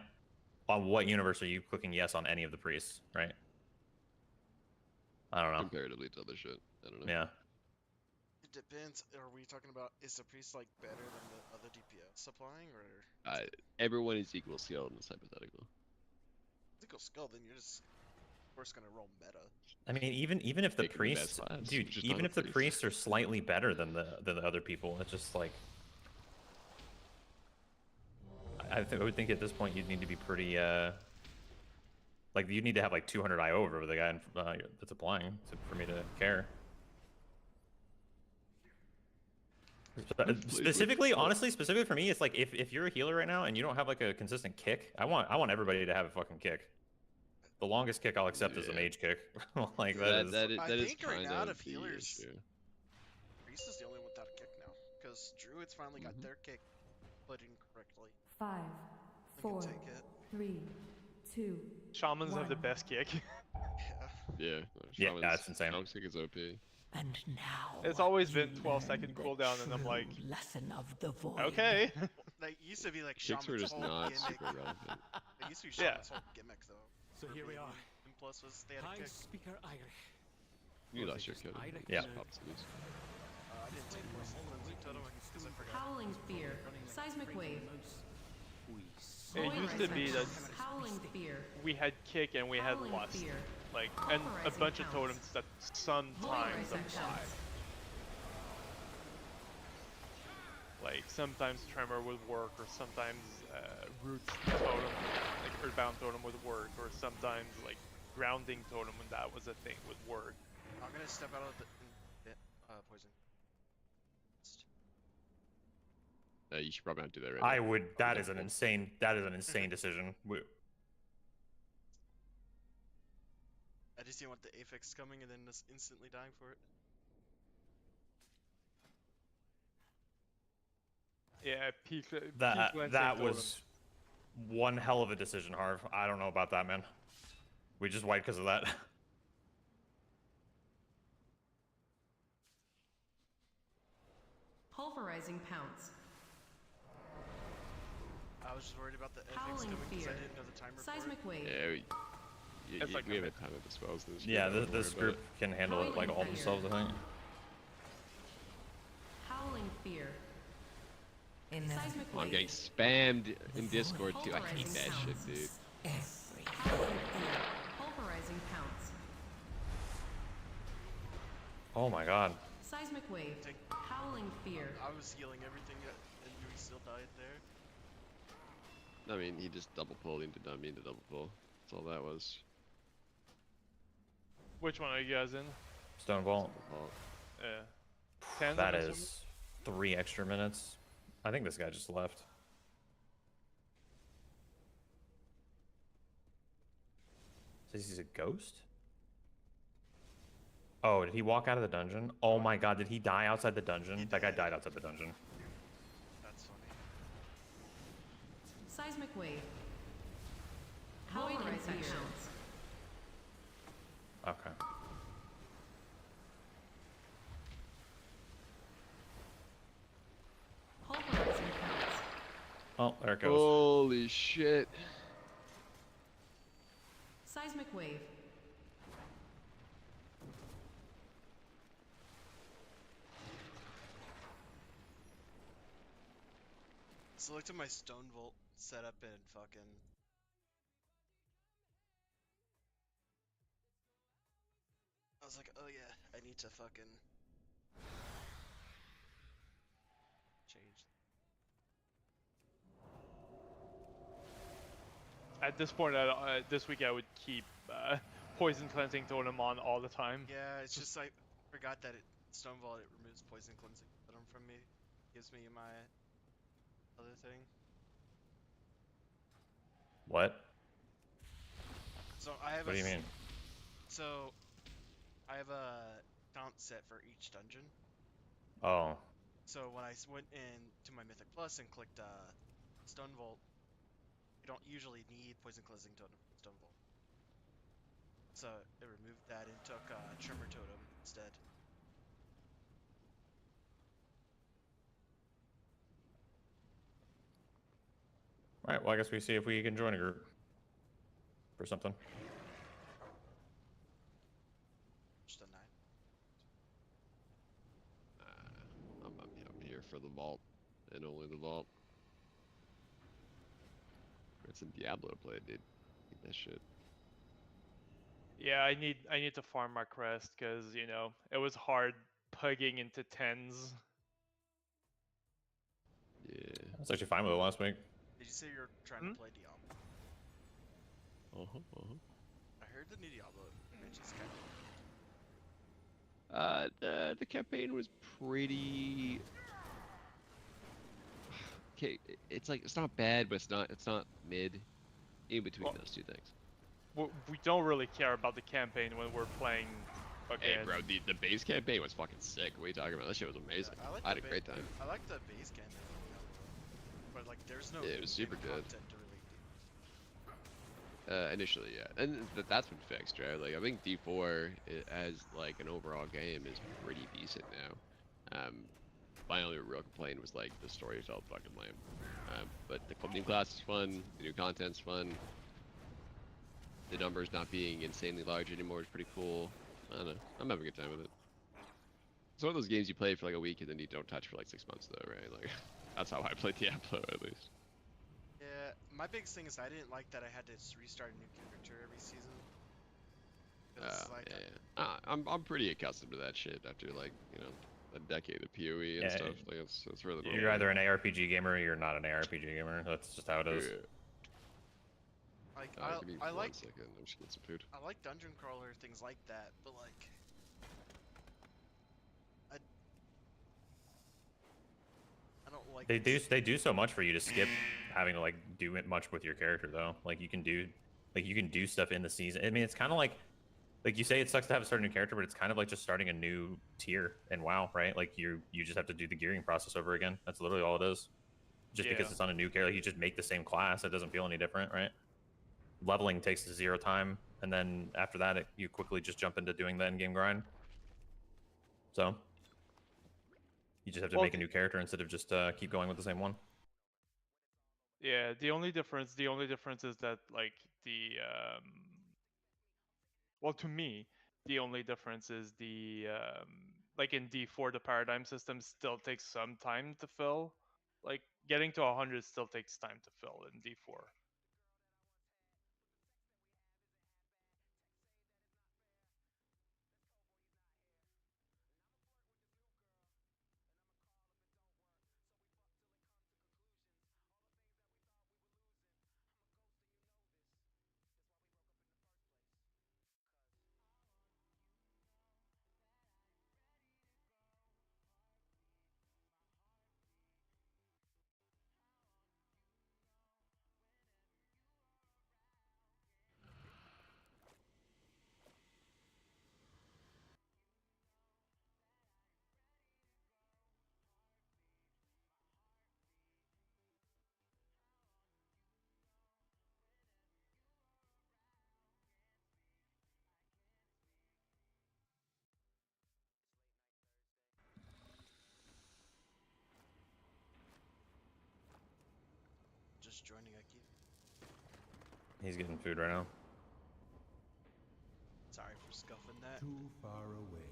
on what universe are you clicking yes on any of the priests? Right? I don't know. Comparatively to other shit. I don't know. Yeah. It depends. Are we talking about is the priest like better than the other DPS applying, or Everyone is equal skill in this hypothetical. physical skill? Then you're just of course gonna roll meta. I mean, even if the Making the best priests, class, dude, which is even not a if the priest. priests are slightly better than the other people, it's just like. I would think at this point you'd need to be pretty like you'd need to have like 200 IO over the guy that's applying for me to care. Specifically, honestly, specifically for me, it's like if you're a healer right now and you don't have like a consistent kick, I want everybody to have a fucking kick. The longest kick I'll accept is a Yeah. mage kick. Like That is. that is, I that is think right kind now of of the healers- issue. Priest is the only one without a kick now, because Druids finally got their kick put in correctly. 5, They can 4, take it. 3, 2. shamans have the One. best kick. Yeah. Yeah. Yeah, Shaman's- that's insane. Shaman's kick is OP. And now It's always been you 12-second learn the cooldown, and I'm like, true lesson of the void. okay. Like used to be like Kicks were Shaman's just whole not gimmick. super relevant. It used to be Yeah. Shaman's whole gimmick though. So for here we being are. in plus was they had a High kick. Speaker Irish. You Was lost it your just kid. Irish? Yeah. I didn't take plus Lindsay totem because I forgot. Howling Spear. Seismic Wave. It used to be that Howling Spear. we had kick and we had Howling lust, Spear. like, and a Pulverizing bunch of pounce. totems that sometimes Pulverizing apply. pounce. Like sometimes Tremor would work, or sometimes Roots totem, like Earthbound totem would work, or sometimes like Grounding totem when that was a thing would work. I'm gonna step out of the poison. You should probably not do that right I now. would. That is an example. insane. That is an insane decision. I just didn't want the Apex coming and then just instantly dying for it. Yeah, peak. That peak that totem. was one hell of a decision, Harv. I don't know about that, man. We just wiped because of that. Pulverizing pounce. I was just worried about the FX Howling coming because I fear. didn't know the timer for it. Seismic wave. Yeah, It's like we have a- a time at dispose. So Yeah, don't this worry group about can handle it like all Howling themselves, I think. Howling fear. Inevitable. Seismic it. Oh, I'm wave. getting spammed in Discord too. I hate that shit, dude. Every Howling fear. Pulverizing pounce. Oh my god. Seismic wave. Take- Howling fear. I was healing everything and you still died there. I mean, he just double pulled into dummy into double pull. That's all that was. Which one are you guys in? Stone Vault. Oh, Yeah. Tens, That I'm assuming? is 3 extra minutes. I think this guy just left. Says he's a ghost? Oh, did he walk out of the dungeon? Oh my god, did he die outside the dungeon? That guy died outside the dungeon. That's funny. Seismic wave. Pulverizing pounce. Okay. Pulverizing pounce. Oh, there it goes. holy shit! Seismic wave. So I looked at my Stone Vault setup and fucking. I was like, oh yeah, I need to fucking change. At this point, this week I would keep poison cleansing totem on all the time. Yeah, it's just I forgot that Stone Vault, it removes poison cleansing totem from me, gives me my other thing. What? So I have What do you mean? So I have a count set for each dungeon. Oh. So when I went in to my Mythic Plus and clicked Stone Vault, you don't usually need Poison Cleansing Totem from Stone Vault. So it removed that and took Tremor Totem instead. Alright, well I guess we see if we can join a group. For something. Just a 9. I'm here for the vault, and only the vault. It's some Diablo play, dude. Need that shit. Yeah, I need to farm my crest because you know it was hard pugging into tens. Yeah. I was actually fine with it last week. Did you say you're trying Hmm? to play Diablo? I heard the new Diablo expansion is kind of. The campaign was pretty. Okay, it's like it's not bad, but it's not mid. In between Well- those two things. We don't really care about the campaign when we're playing. Okay. Hey, bro, the base campaign was fucking sick. What are you talking about? That shit was amazing. I like I had a the great time. I like the base campaign, but like there's no Yeah, it was super in-game good. content to really do. Initially, yeah, and that's been fixed, right? Like I think D4 as like an overall game is pretty decent now. My only real complaint was like the story felt fucking lame. But the new class is fun, the new content's fun. The numbers not being insanely large anymore is pretty cool. I don't know. I'm having a good time with it. It's one of those games you play for like a week and then you don't touch for like 6 months though, right? Like that's how I play Diablo at least. Yeah, my biggest thing is I didn't like that I had to restart a new character every season. 'Cause, like, Yeah. I'm pretty accustomed to that shit after like, you know, a decade of PoE and Yeah, stuff. Like it's really normal. You're either an ARPG gamer or you're not an ARPG gamer. That's just how it is. Yeah. like Give me I one like second. I'm just getting some food. I like dungeon crawler things like that, but like I don't like They do so much for you to skip having to like do it much with your character though. Like you can do stuff in the season. I mean, it's kind of like you say, it sucks to have to start a new character, but it's kind of like just starting a new tier in WoW, right? Like you just have to do the gearing process over again. That's literally all it is. Just because Yeah. it's on a new character, like, you just make the same class. It doesn't feel any different, right? Leveling takes 0 time, and then after that, you quickly just jump into doing the end game grind. So you just have to Well, make a new character instead of just keep going with the same one. Yeah, the only difference is that like well, to me, the only difference is like in D4 the paradigm system still takes some time to fill. Like getting to 100 still takes time to fill in D4. just joining Aki. He's getting food right now. Sorry for scuffing that. Too far away.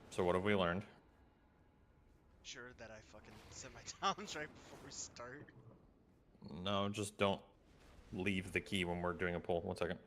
So what have we learned? Sure that I fucking set my towns right before we start. No, just don't leave the key when we're doing a pull. 1 second.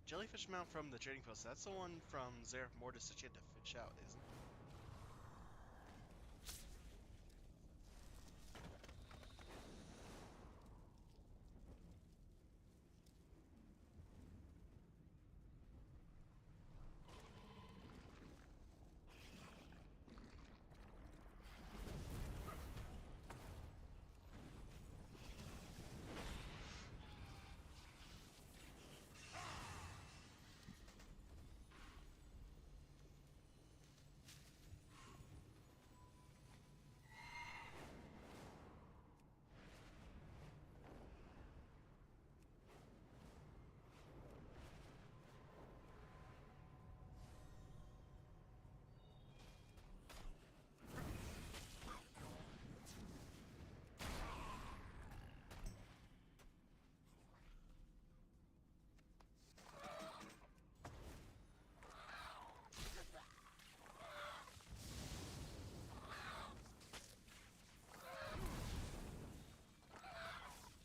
jellyfish mount from the trading post. That's the one from Xerath Mortis that you had to fish out, isn't it?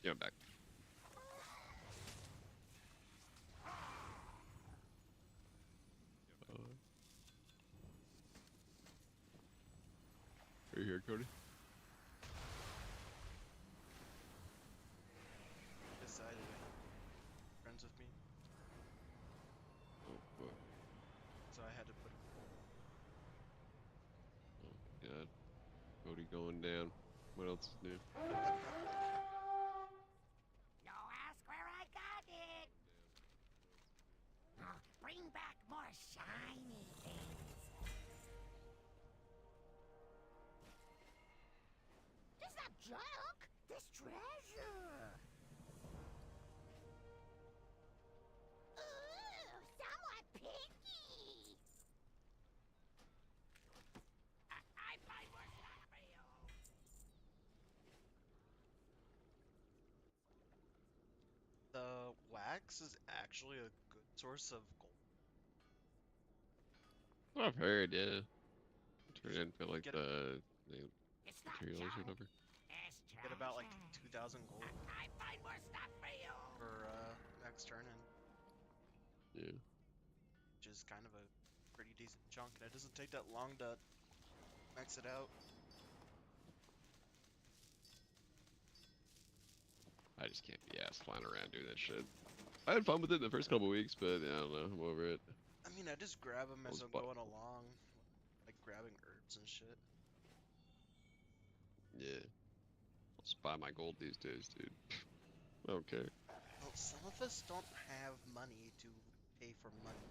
Yeah, I'm back. Are you here, Cody? Decided friends with me, Oh, fuck. so I had to put. Oh, God. Cody going down. What else is new? No, ask where I got it. Bring back more shiny things. This not junk. This treasure. Ooh, somewhat picky. I find more stuff for you. The wax is actually a good source of gold. I've heard, yeah. Turn should in for like get- the It's not materials or junk. whatever. It's Get about like treasure. 2,000 gold I find more stuff for you. for next turn, and Yeah. which is kind of a pretty decent chunk, and it doesn't take that long to max it out. I just can't be ass flying around doing that shit. I had fun with it the first couple weeks, but yeah, I don't know. I'm over it. I mean, I just grab them as Those I'm bu- going along, like grabbing herbs and shit. Yeah. I'll just buy my gold these days, dude. I don't care. Well, some of us don't have money to pay for money.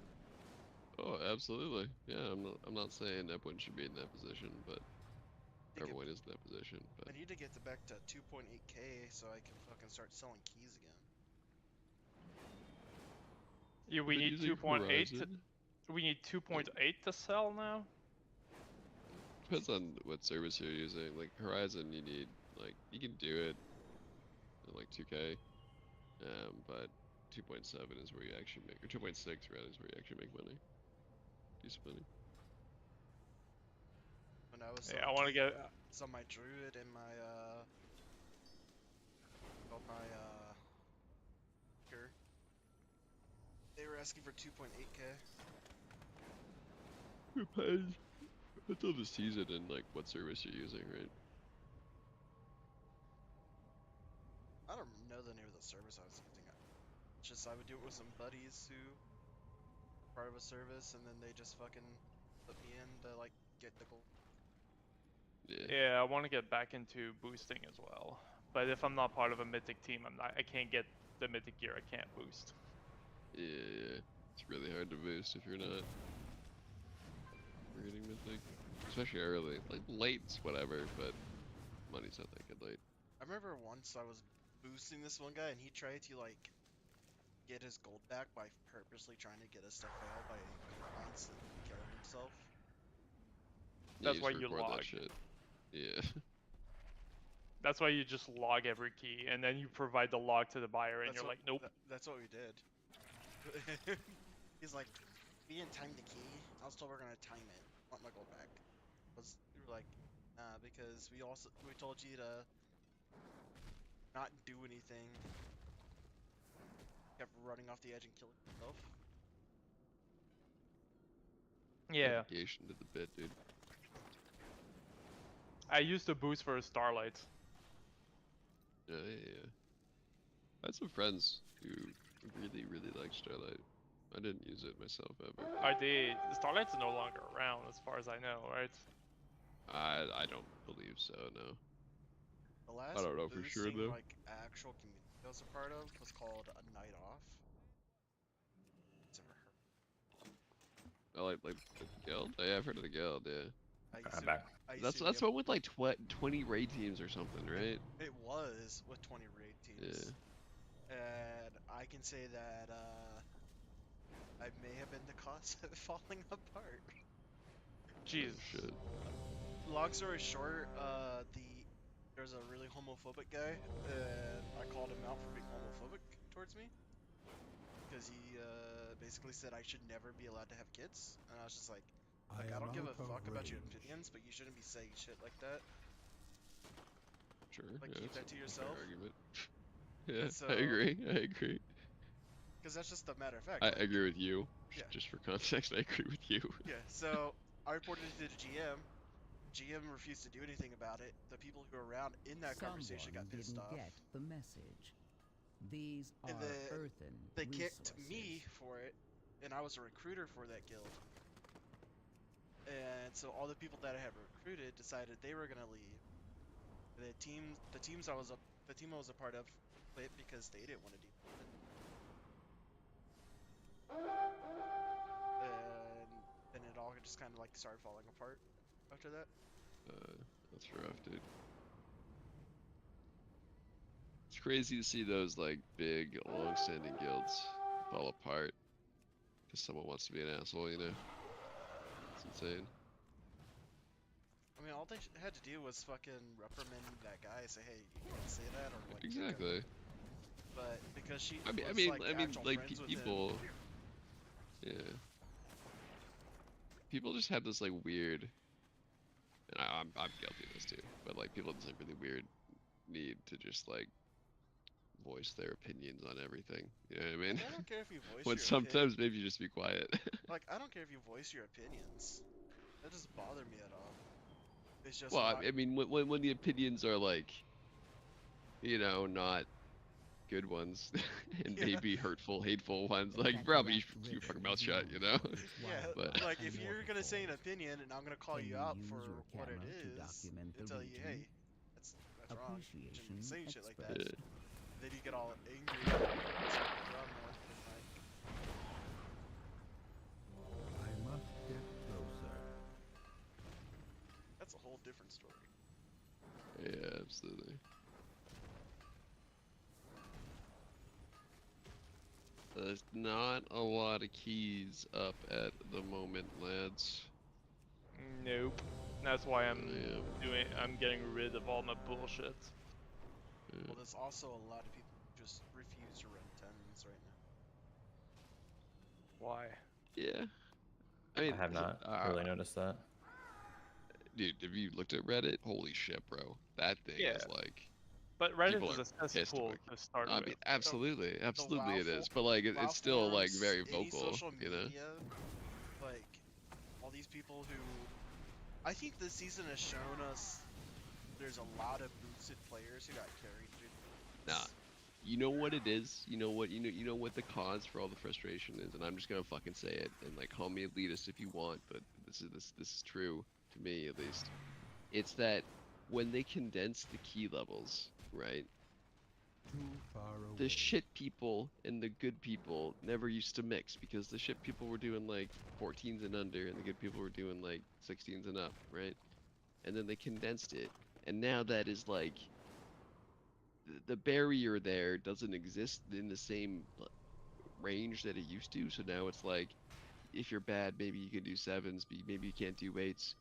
Oh, absolutely. Yeah, I'm not saying everyone should be in that position, but To get- everyone is in that position. I But need to get back to 2.8k so I can fucking start selling keys again. Yeah, we Been need using 2.8. Horizon. We need 2.8 to sell now. Depends on what service you're using. Like Horizon, you need like you can do it at like 2K, but 2.7 is where you actually make, or 2.6 rather is where you actually make money. Decent money. When I was Yeah, I selling want to keys get. on my druid and my here, they were asking for 2.8k. Depends. Depends on the season and like what service you're using, right? I don't know the name of the service I was using. It's just I would do it with some buddies who were part of a service, and then they just fucking put me in to like get the gold. Yeah. Yeah, I want to get back into boosting as well. But if I'm not part of a mythic team, I can't get the mythic gear. I can't boost. Yeah. It's really hard to boost if you're not getting mythic, especially early. Like late's whatever, but money's not that good late. I remember once I was boosting this one guy, and he tried to like get his gold back by purposely trying to get his stuff failed by constantly killing himself. Yeah, That's you why just you record log. that shit. Yeah. That's why you just log every key, and then you provide the log to the buyer, and That's you're what- like, nope. That's what we did. He's like, we didn't time the key. I was told we're gonna time it. I want my gold back. We were like, because we told you to not do anything. kept running off the edge and killing himself. Yeah, Dedication to the bit, dude. I used the boost for Starlight. Yeah, yeah, yeah. I had some friends who really, really liked Starlight. I didn't use it myself ever. Are they? Starlight's no longer around, as far as I know, right? I don't believe so, no. The last don't know for sure, boosting, though. like actual community I was a part of was called a Night Off. It's ever heard. I like the guild. Oh, yeah, I've heard of the guild. Yeah, I used I'm to, back. I used that's to that's be one with like 20 raid teams or something, right? it was with 20 raid teams. And I can say that I may have been the cause of it falling apart. Jeez. Oh, shit. Long story short, there's a really homophobic guy, and I called him out for being homophobic towards me. Because he basically said I should never be allowed to have kids. And I was just like, look, I don't give a fuck about your opinions, but you shouldn't be saying shit like that. Sure. Like, yeah, keep that's that to a fair yourself. argument. Yeah, so- I agree. I agree. Because that's just a matter of fact. I like, agree with you. Yeah. Just for context, I agree with you. Yeah, so I reported it to the GM. GM refused to do anything about it. The people who were around in that conversation got pissed off. Get the message. These And are then earthen They kicked me resources. for it, and I was a recruiter for that guild. And so all the people that I had recruited decided they were gonna leave. The team I was a part of quit because they didn't want to deal with it. And it all just kind of like started falling apart after that. That's rough, dude. It's crazy to see those like big, long-standing guilds fall apart because someone wants to be an asshole, you know? It's insane. I mean, all they had to do was fucking reprimand that guy, say, "Hey, you can't say that," or like. Exactly. But because she I mean, was, I like, mean, actual like friends with people. him, Yeah. People just have this like weird, and I'm guilty of this too. But like people have this like really weird need to just like voice their opinions on everything. You know what I mean? I don't care if you voice When your sometimes maybe you just be quiet. Like, I don't care if you voice your opinions. That doesn't bother me at all. It's just Well, not, I mean, when the opinions are like, you know, not good ones, and Yeah. maybe hurtful, hateful ones, The like probably you should cataract keep your fucking river mouth shut, you know? yeah, But- like if you're gonna say an opinion and I'm gonna call Can you you out use for your what it camera to is, document and the tell you, region? hey, that's wrong. You shouldn't Appreciation be saying shit like that. expressed. Then you get all angry. And start drama, and, like, I must get closer. that's a whole different story. Yeah, absolutely. There's not a lot of keys up at the moment, lads. Nope. That's why I'm Yeah. I'm getting rid of all my bullshit. Well, there's also a lot of people who just refuse to run 10s right now. Why? Yeah. I mean, I have not really noticed that. Dude, have you looked at Reddit? Holy shit, bro. That thing Yeah. is like. But Reddit People is are a pissed cesspool about to start I with. mean, absolutely, absolutely it WoW is. But like, WoW it's still like forums, very any vocal, social you know? media, like all these people who, I think this season has shown us there's a lot of boosted players who got carried through. Nah. You know what it is? You know what the cause for all the frustration is, and I'm just gonna fucking say it, and like call me elitist if you want, but this is true to me at least. It's that when they condense the key levels, right? Too far away. The shit people and the good people never used to mix because the shit people were doing like 14s and under, and the good people were doing like 16s and up, right? And then they condensed it, and now that is like the barrier there doesn't exist in the same range that it used to. So now it's like, if you're bad, maybe you can do 7s, but maybe you can't do 8s.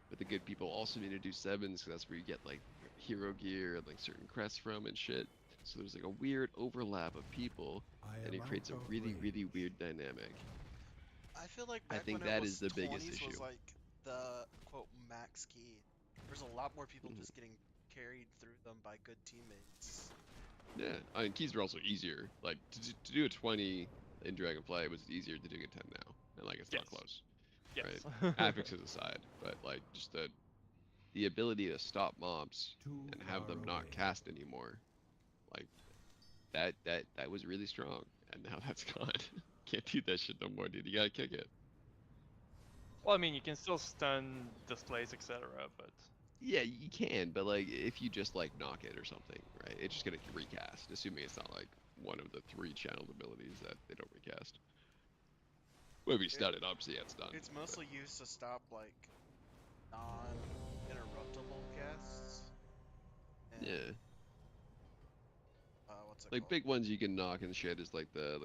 But the good people also need to do 7s, because that's where you get like hero gear and like certain crests from and shit. So there's like a weird overlap of people, and it creates a really, really weird dynamic. I feel like I back think when that it was is the biggest 20s was issue. like the quote max key. There's a lot more people Mhm. just getting carried through them by good teammates. Yeah, I mean keys are also easier. Like to do a 20 in Dragonfly was easier than doing a 10 now, and like it's not Yes. close. Yes. Right. Affixes aside, but like just the ability to stop mobs Too and have far them not away. cast anymore, like that was really strong, and now that's gone. Can't do that shit no more, dude. You gotta kick it. Well, I mean, you can still stun displays, etc. But Yeah, you can, but like if you just like knock it or something, right? It's just gonna recast, assuming it's not like one of the 3 channeled abilities that they don't recast. Well, if you stun it, obviously yeah, it's done. It's but- mostly used to stop like non-interruptible casts. And, Yeah, what's it like called? big ones you can knock and shit is like the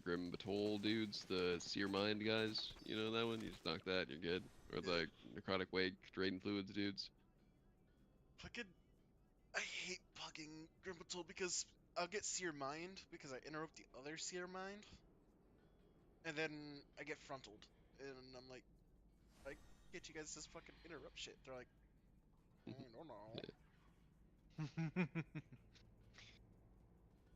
Grim Batol dudes, the Seer Mind guys. You know that one? You just knock that, you're good. Or Yeah. the Necrotic Wake, Drain Fluids dudes. Fucking, I hate fucking Grimbatol because I'll get Seer Mind because I interrupt the other Seer Mind, and then I get frontaled, and I'm like, I get you guys just fucking interrupt shit. They're like, I don't know.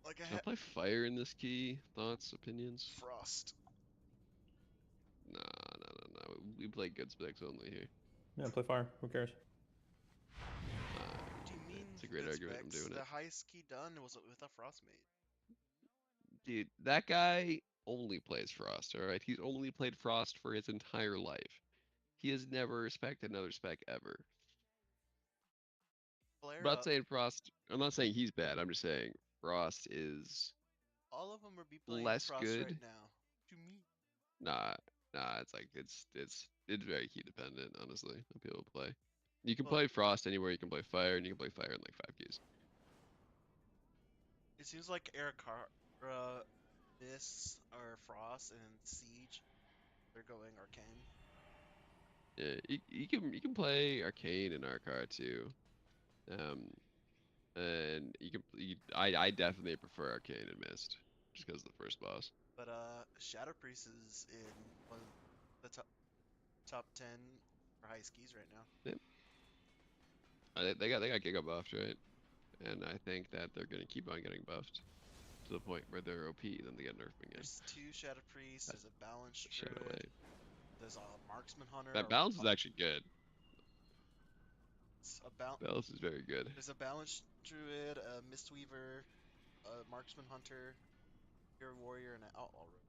Like I Should I had play Fire in this key? Thoughts, opinions? Frost. Nah, nah, nah, nah. We play good specs only here. Yeah, play fire. Who cares? What do you mean? It's a great good argument. I'm specs? doing The it. highest key done was with a Frostmate. Dude, that guy only plays Frost, alright? He's only played Frost for his entire life. He has never respected another spec ever. Flare I'm not up. saying Frost, I'm not saying he's bad, I'm just saying Frost is All of them are be playing less Frost good. right now. What do you mean? Nah, it's like, it's very key dependent, honestly, on people play. You can Well, play Frost anywhere, you can play Fire, and you can play Fire in like 5 keys. it seems like Arakara, Mists, or Frost, and Siege, they're going Arcane. Yeah, you can play Arcane and Arcar too. Um, and I definitely prefer Arcane and Mist, just because of the first boss. But Shadow Priest is in one of the top 10 for high skis right now. They got Giga buffed, right? And I think that they're gonna keep on getting buffed to the point where they're OP, then they get nerfed again. There's 2 Shadow Priests, That's there's a Balanced Shadow Druid, Wave. there's a Marksman Hunter, That balance is actually good. Balance is very good. there's a Balanced Druid, a Mistweaver, a Marksman Hunter, Pure Warrior, and an Outlaw Rogue.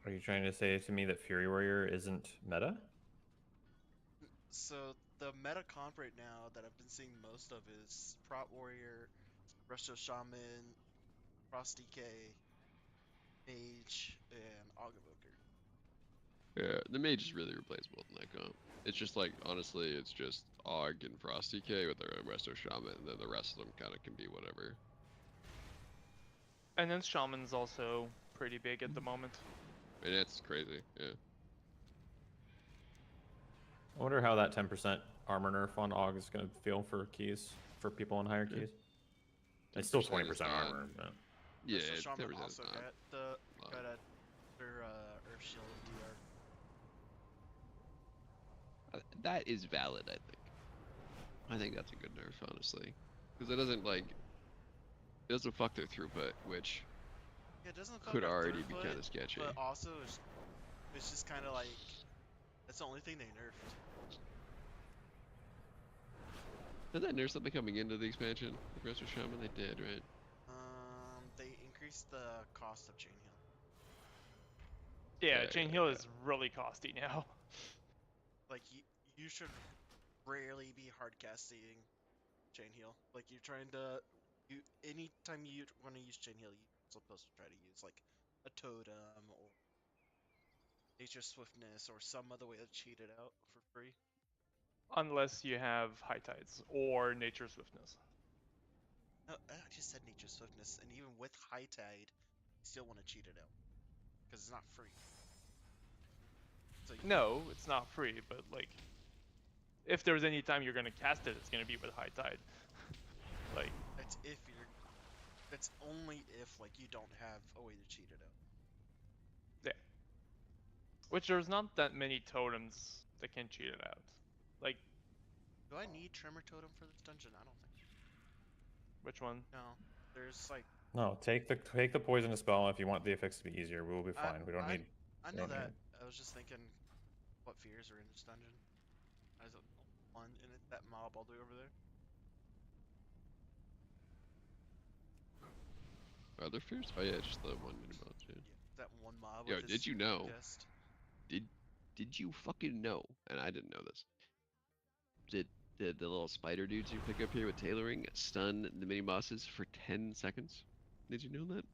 Are you trying to say to me that Fury Warrior isn't meta? So the meta comp right now that I've been seeing most of is Prot Warrior, Resto Shaman, Frost DK, Mage, and Augevoker. Yeah, the mage is really replaceable in that comp. It's just like, honestly, it's just Aug and Frost DK with their Resto Shaman, and then the rest of them kind of can be whatever. and then Shaman's also pretty big at the moment. And it's crazy, yeah. I wonder how that 10% armor nerf on AUG is going to feel for keys, for people on higher Yeah. keys. It's still 10% 20% is not- armor. But... Yeah, Resto it's Shaman 10% is also not. got the lot. got a their Earth Shield DR. That is valid, I think. I think that's a good nerf, honestly. Because it doesn't, like, it doesn't fuck their throughput, which Yeah, it doesn't fuck could our already be throughput, kind of sketchy. but also it's just kind of like that's the only thing they nerfed. Did that nerf something coming into the expansion? The Resto Shaman? They did, right? They increased the cost of Chain Heal. Yeah, Yeah, Chain yeah, Heal yeah. is really costly now. Like you should rarely be hard casting Chain Heal. Like you're trying to anytime you want to use Chain Heal, you're supposed to try to use like a totem or Nature Swiftness or some other way to cheat it out for free. Unless you have High Tides or Nature Swiftness. No, I just said Nature Swiftness, and even with High Tide, you still want to cheat it out because it's not free. So No, it's not free, but like, if there's any time you're gonna cast it, it's gonna be with High Tide. Like, that's if you're. That's only if like you don't have a way to cheat it out. yeah. Which there's not that many totems that can cheat it out. Like, Do I need Tremor Totem for this dungeon? I don't think. Which one? No. There's like. No, take the poisonous spell if you want the effects to be easier. We will be fine. We don't need. I we know don't that. need- I was just thinking, what fears are in this dungeon? There's one in it, that mob all the way over there. Are there fears? Oh yeah, just the one mini boss. Yeah. That one mob. Yo, with did his you know? chest. Did you fucking know? And I didn't know this. Did the little spider dudes you pick up here with tailoring stun the mini bosses for 10 seconds? Did you know that?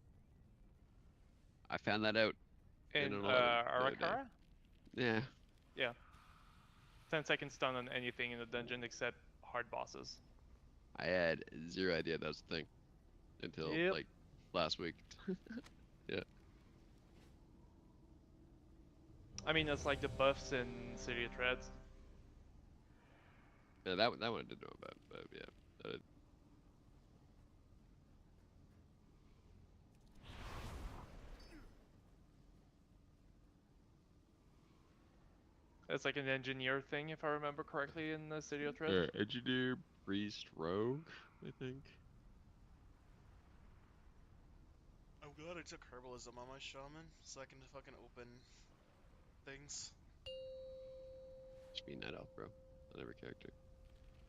I found that out In an 11 the other day. Arakara? Yeah. Yeah. 10 seconds stun on anything in the dungeon except hard bosses. I had zero idea that was a thing until Yep. like last week. Yeah. I mean, that's like the buffs in City of Treads. Yeah, that one I didn't know about, but yeah. It's like an engineer thing, if I remember correctly, in the City of Treads. Engineer, priest, rogue, I think. I'm glad I took herbalism on my shaman, so I can fucking open things. Just be night elf, bro. On every character.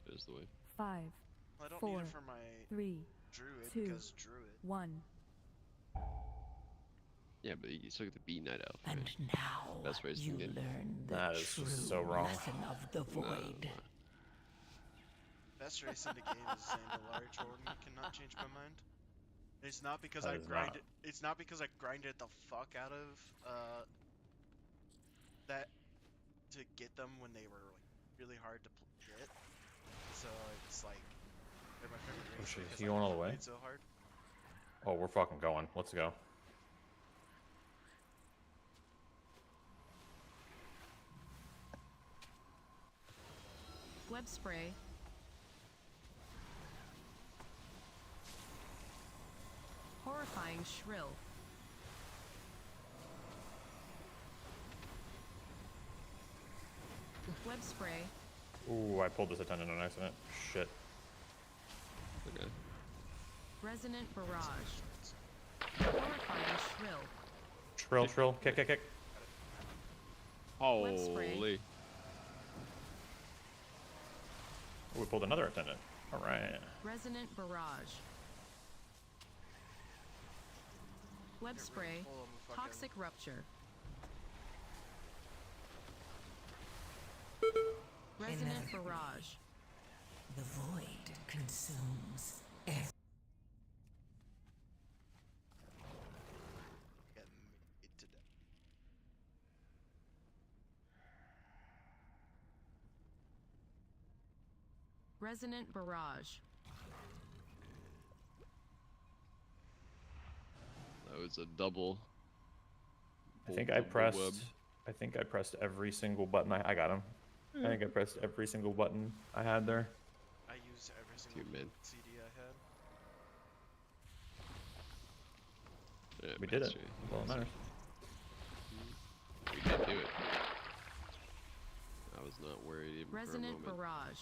That is the way. 5, Well, I don't need 4, it for my 3, druid 2, because druid. 1. Yeah, but you still get to be night elf. And right? now Best ways to you get- learn the That is true just so wrong. lesson of the No, void. Best race in the game is Zandalar. Jordan cannot change my mind. It's not because That I is grinded. It's not because I grinded the fuck out of that to get them when they were like really hard to get. So it's like they're my favorite race. shit, because you I going all the way? played so hard. Oh, we're fucking going. Let's go. Web spray. Horrifying shrill. Web spray. Ooh, I pulled this attendant on accident. Shit. Okay. Resonant barrage. Horrifying shrill. Trill. Kick. Web spray. Holy. Ooh, we pulled another attendant. All right. Resonant barrage. Web Get spray. really full of fucking- Toxic rupture. Resonant barrage. The void consumes everything. Get made to death. Resonant barrage. That was a double. I think bolt I of the pressed. web. I think I pressed every single button. I got him. I think I pressed every single button I had there. I used every single mid. CD I had. Yeah, We did it. mastery. Well, it matters. We did do it. I was not worried even Resonant for a moment. barrage.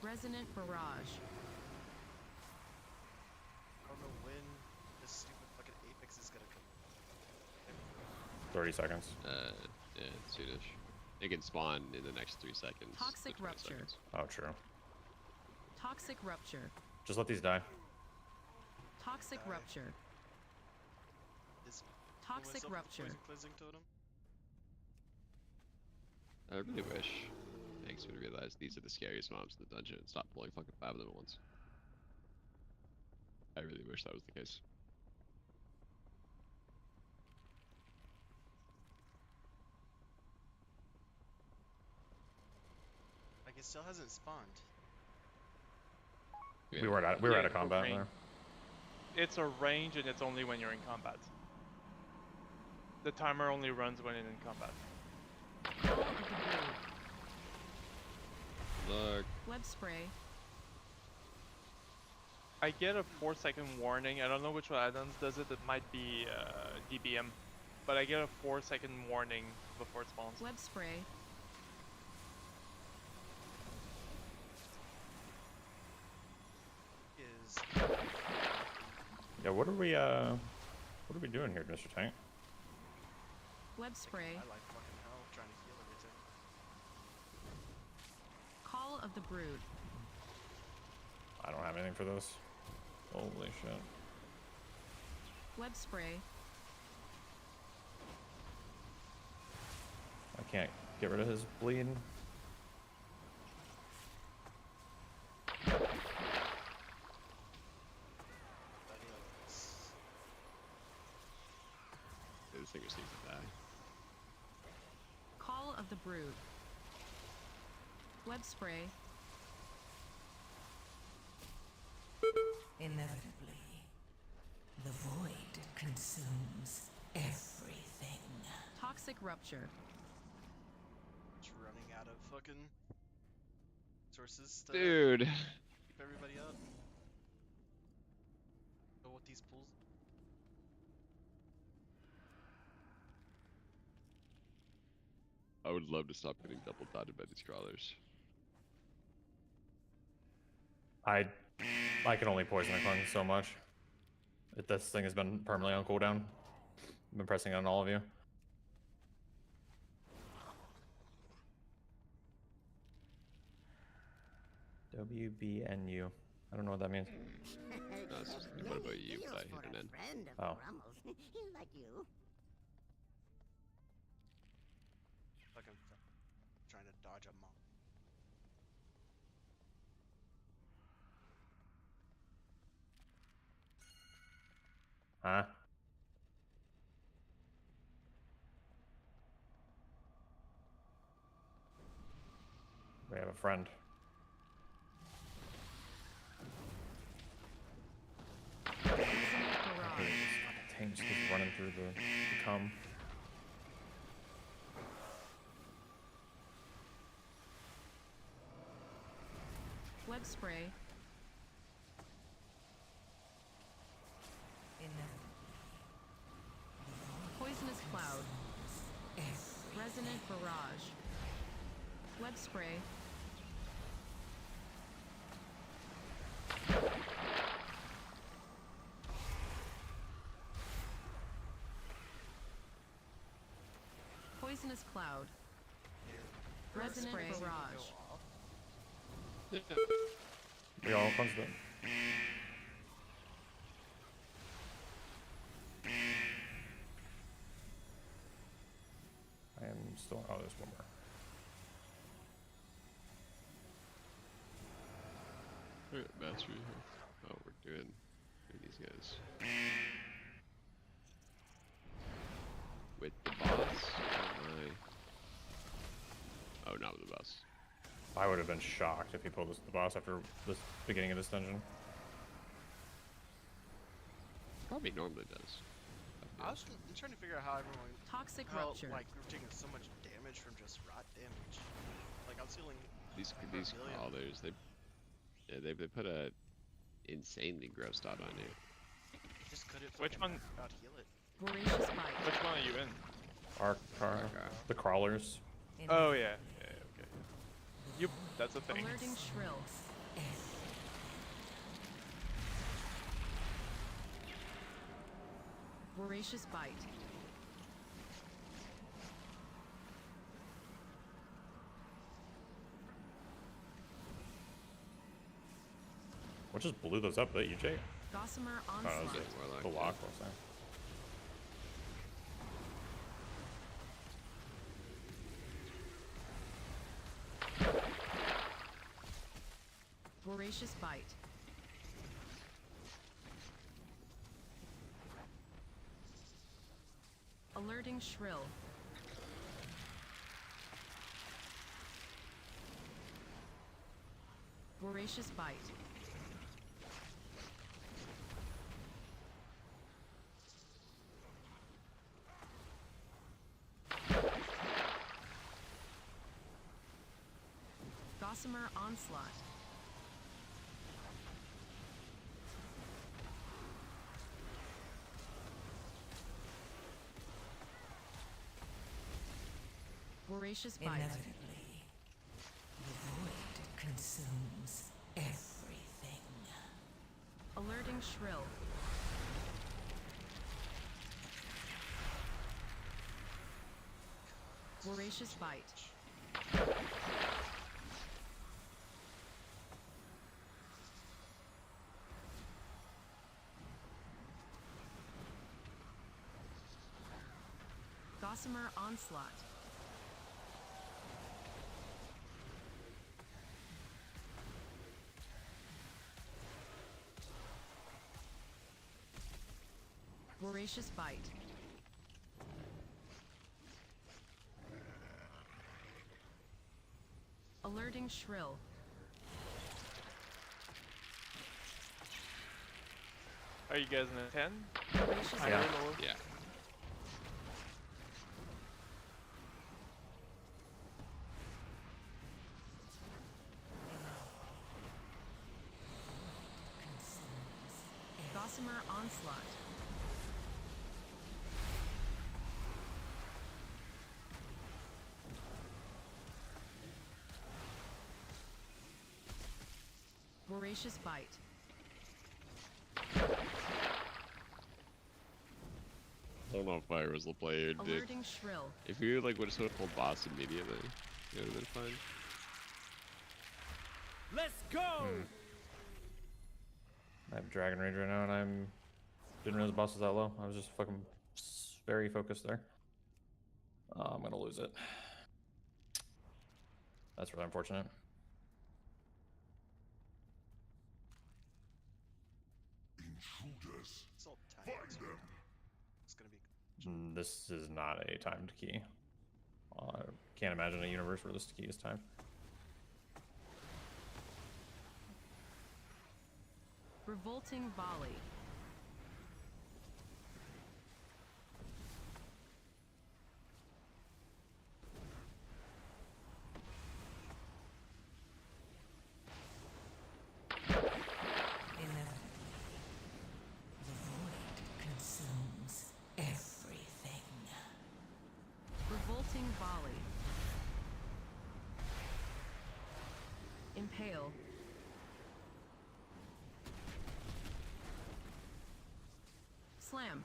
Resonant barrage. I don't know when this stupid fucking Apex is gonna come. 30 seconds. Yeah, soonish. It can spawn in the next 3 seconds. to Toxic 20 rupture. seconds. Oh, true. Toxic rupture. Just let these die. Toxic rupture. This Toxic myself with the rupture. poison cleansing totem. I really wish Hanks would realize these are the scariest mobs in the dungeon and stop pulling fucking 5 of them at once. I really wish that was the case. Like it still hasn't spawned. We were at a Yeah, combat range. there. It's a range and it's only when you're in combat. The timer only runs when it's in combat. Call of the Brood. luck. Web spray. I get a 4-second warning. I don't know which one add-ons does it. It might be DBM, but I get a 4-second warning before it spawns. Web spray. Is Yeah, what are we doing here, Mr. Tank? Web spray. I like fucking hell trying to heal everything. Call of the Brood. I don't have anything for this. Holy shit. Web spray. I can't get rid of his bleed. But anyways, Yeah, this thing just needs to die. Call of the Brood. Web spray. Inevitably, the void consumes everything. Toxic rupture. just running out of fucking sources to Dude. keep everybody up. Go with these pools. I would love to stop getting double dotted by these crawlers. I can only poison the clone so much. This thing has been permanently on cooldown. I've been pressing on all of you. WBNU. I don't know what that means. No, it's just, what about you? But I hit an end. Oh. like you. Fucking trying to dodge a mob. Huh? We have a friend. Barrage. This fucking tank just keeps running through the cum. Web spray. Poisonous cloud. Resonant barrage. Web spray. Poisonous cloud. Resonant Spray. barrage. We all cleansed it. I am still. Oh, there's one more. Alright, mastery here. Oh, we're doing these guys. With the boss? Oh my. Oh, not with the boss. I would have been shocked if he pulled the boss after the beginning of this dungeon. Probably normally does. I'm trying to figure out how everyone Toxic how rupture. like we're taking so much damage from just rot damage. Like I'm feeling These over a these million. crawlers, they put a insanely gross dot on you. Just couldn't Which fucking one? out heal it. Voracious bite. Which one are you in? The crawlers. Oh yeah. Yeah, okay. Yep, that's a thing. Alerting shrill. Voracious bite. What just blew those up? That you, Jake? Gossamer Oh, that was onslaught. it. The lock was there. Voracious bite. Alerting shrill. Voracious bite. Gossamer Onslaught. Voracious Bite. Inevitably, the void consumes everything. Alerting Shrill. Voracious Bite. Gossamer Onslaught. Voracious Bite. Alerting Shrill. Are you guys in a 10? Voracious Higher, Yeah. lower? Yeah. Gossamer Onslaught. Voracious Bite. I don't know if I was the player, dude. Alerting Shrill. If you like would have sort of pulled boss immediately, it would have been fine. I have Dragon Rage right now, and didn't realize the boss was that low. I was just fucking very focused there. I'm gonna lose it. That's really unfortunate. Intruders. Still 10 Find minutes. them. It's gonna be. This is not a timed key. I can't imagine a universe where this key is timed. Revolting Volley. Inevitably, the void consumes everything. Revolting Volley. Impale. Slam.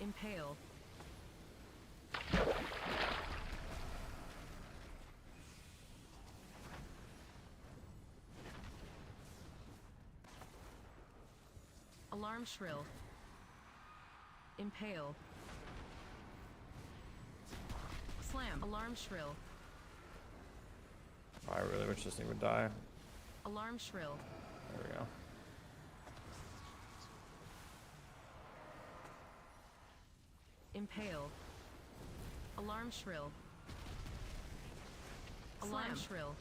Impale. Alarm Shrill. Impale. Slam. Alarm Shrill. I really wish this thing would die. Alarm Shrill. There we go. Impale. Alarm Shrill. Alarm Shrill.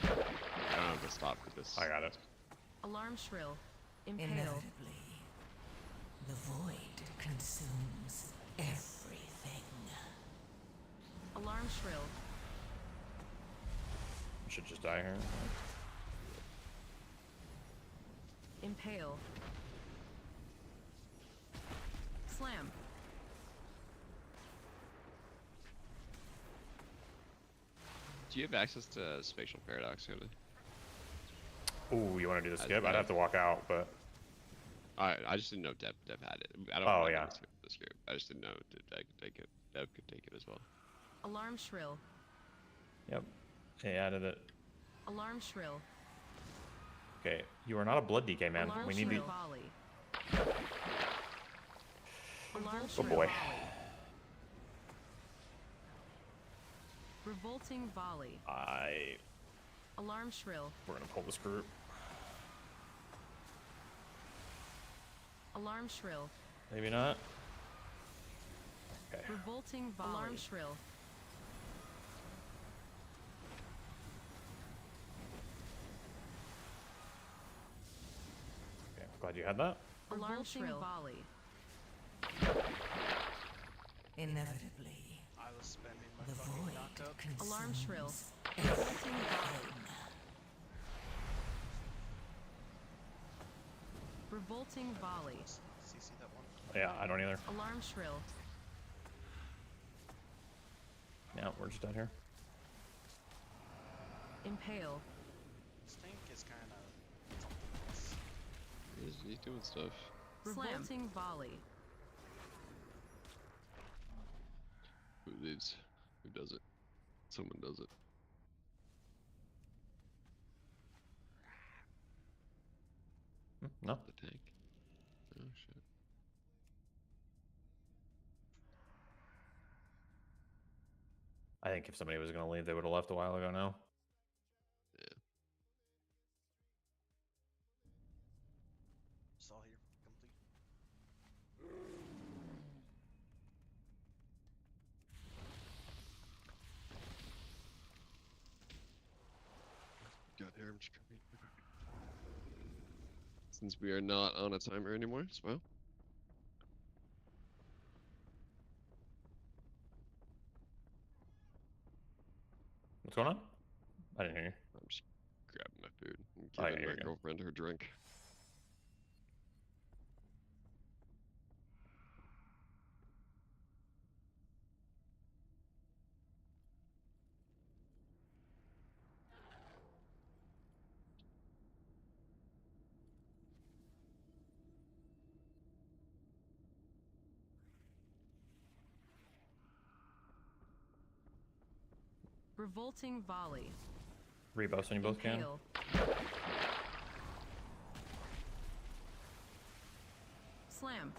I don't have to stop for this. I got it. Alarm Shrill. Impale. Inevitably, the void consumes everything. Alarm Shrill. We should just die here. Impale. Slam. Do you have access to Spatial Paradox, Cody? Ooh, you want to do the I skip? do. I'd have to walk out, but I just didn't know if Dev had it. I don't Oh, mind yeah. this group. I just didn't know if Dev could take it. Dev could take it as well. Alarm Shrill. yep. He added it. Alarm Shrill. Okay, you are not a blood DK, man. Alarm We need Shrill to. Volley. Alarm Oh Shrill boy. Volley. Revolting Volley. Alarm Shrill. We're gonna pull this group. Alarm Shrill. Maybe not. Okay. Revolting Volley. Alarm Shrill. you had that? Alarm shrill. Volley. Inevitably, I was spamming my the fucking void knockup. consumes Alarm shrill. everything. Revolting volley. Revolting volley. CC that one. Yeah, I don't either. Alarm shrill. Yeah, we're just out here. Impale. This tank is kind of something else. He's doing stuff. Revolting volley. Who leads? Who does it? Someone does it. No. The tank. Oh shit. I think if somebody was going to leave, they would have left a while ago now. It's all here. Complete. God, here, I'm just trying to... Since we are not on a timer anymore, as well. What's going on? I didn't hear you. I'm just grabbing my food and Oh, yeah, giving you're my good. girlfriend her drink. Revolting volley. Rebuffs when you both can. Impale. Slam.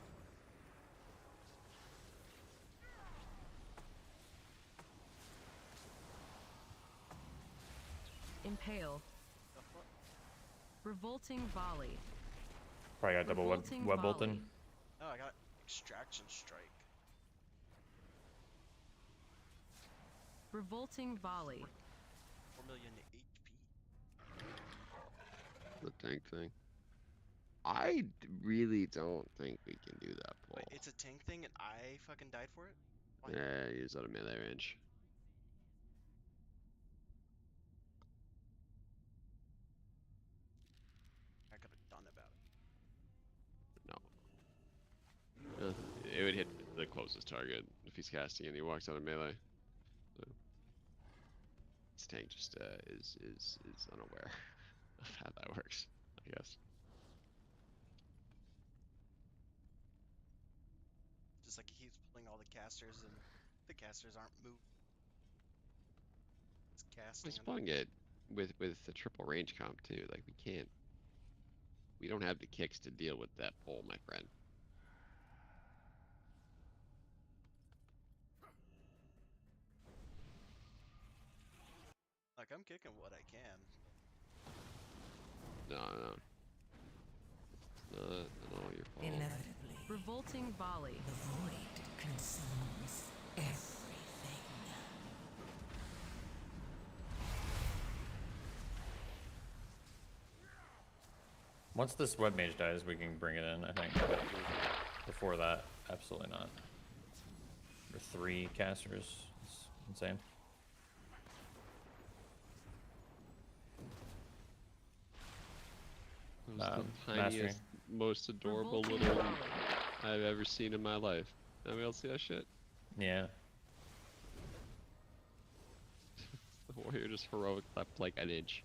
Impale. The fuck? Revolting volley. Probably got double Revolting web bolted. volley. No, I got extraction strike. Revolting volley. 4 million HP. The tank thing. I really don't think we can do that pull. Wait, it's a tank thing and I fucking died for it? Why? Yeah, he's out of melee range. I could have done about it. No. It would hit the closest target if he's casting and he walks out of melee. So this tank just is unaware of how that works, I guess. Just like he keeps pulling all the casters and the casters aren't moving. It's casting. He's pulling it with the triple range comp too. Like we don't have the kicks to deal with that pull, my friend. Like, I'm kicking what I can. No. It's not all your fault. Inevitably, Revolting volley. the void consumes everything. Once this web mage dies, we can bring it in, I think. But before that, absolutely not. Or 3 casters. It's insane. It was the Mastery. tiniest, most adorable Revolting little volley. I've ever seen in my life. Anybody else see that shit? Yeah. The warrior just heroic leapt like an inch.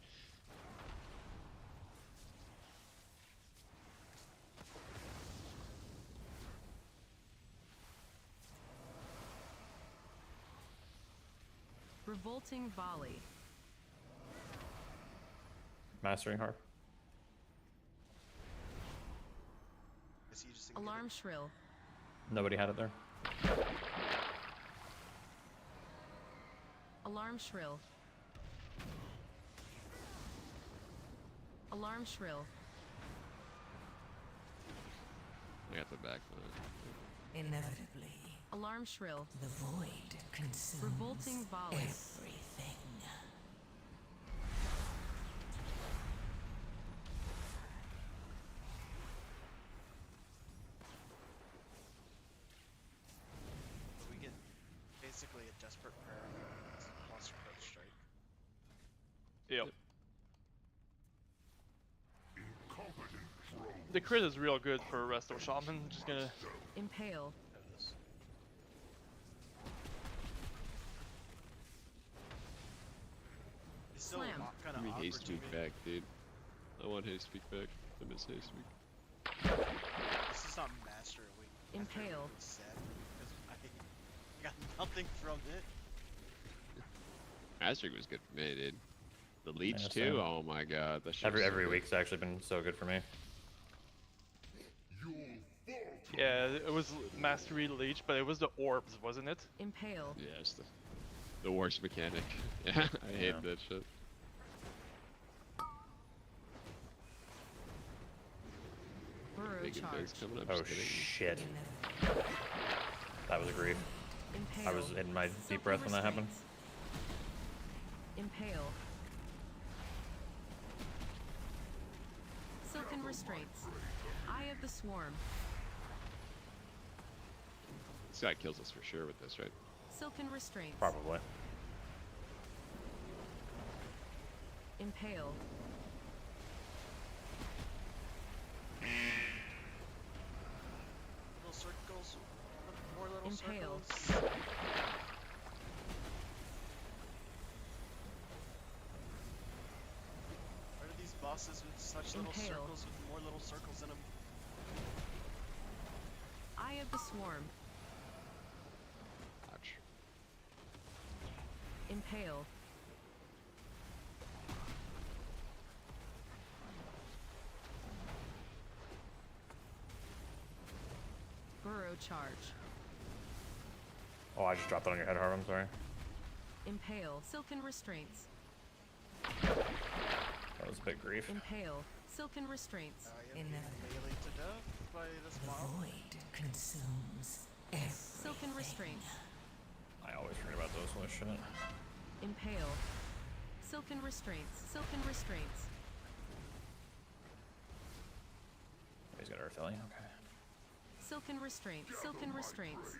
Revolting volley. Mastering harp. Is he just didn't get Alarm it? shrill. Nobody had it there. Alarm shrill. Alarm shrill. I got the back line. Inevitably, Alarm shrill. the void consumes Revolting volley. everything. Desperate Prayer, Monster Crit Strike. Yep. Incompetent drones. The crit is real good for Resto Shaman. Just gonna. Impale. There it is. It's still Slam. kind Give of me awkward haste to week me. back, dude. I want haste week back. I miss haste week. This is not Master Week. I feel Impale. really sad because I got nothing from it. Master Week was good for me, dude. The leech Yeah, too. same. Oh my god, that shit was so Every good. week's actually been so good for me. You'll falter. Yeah, it was Mastery Leech, but it was the orbs, wasn't it? Impale. Yeah, it's the worst mechanic. Yeah, I hate Yeah. that shit. Burrow Big charge. events coming up. Oh just kidding. shit. Inevitable. That was a grief. Impale. I was in my Silken deep breath when that happened. restraints. Impale. Silken restraints. Eye of the swarm. This guy kills us for sure with this, right? Silken restraints. Probably. Impale. Little circles. More little Impale. circles. Why are these bosses with such little Impale. circles with more little circles in them? Eye of the swarm. Ouch. Impale. Burrow charge. Oh, I just dropped that on your head, Harv. I'm sorry. Impale. Silken restraints. That was a big grief. Impale. Silken restraints. I am being Inevitable. meleeed to death by this The mob. void consumes everything. Silken restraints. I always forget about those. Holy shit. Impale. Silken restraints. Silken restraints. He's got Earth Ellie. Okay. Silken restraints. Silken restraints.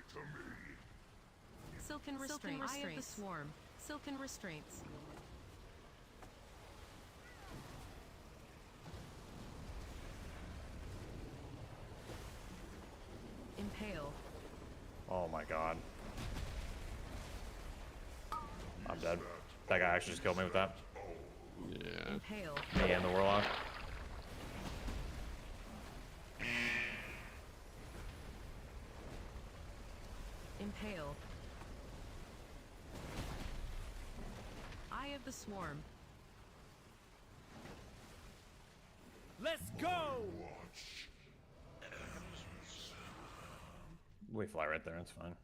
Silken restraints. Eye of the swarm. Silken restraints. Impale. Oh my god. I'm dead. That guy actually just killed me with that. Yeah. Impale. Me and the Warlock. Impale. Eye of the swarm. Let's go! We fly right there. It's fine.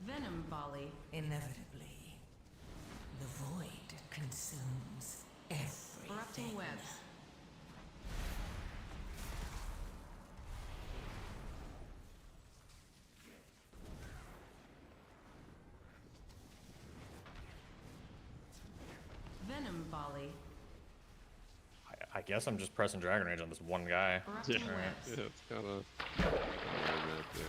Venom volley. Inevitably, the void consumes everything. Erupting webs. Venom volley. I guess I'm just pressing Dragon Rage on this one guy. Erupting Yeah. webs. Yeah, it's kind of right there.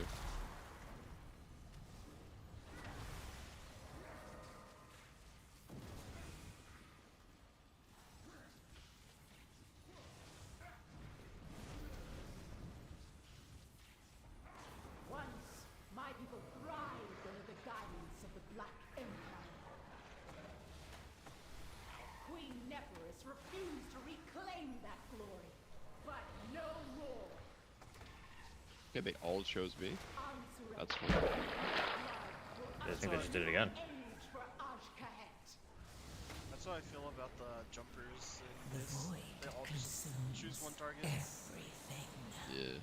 Once, my people thrived under the guidance of the Black Empire. Queen Neferis refused to reclaim that glory, but no more. Okay, they all chose me. Ansurek That's fine. I think they just did it again. age for Ashkahet. That's how I feel about the jumpers in The this. void They all just consumes choose one target. everything. Yeah.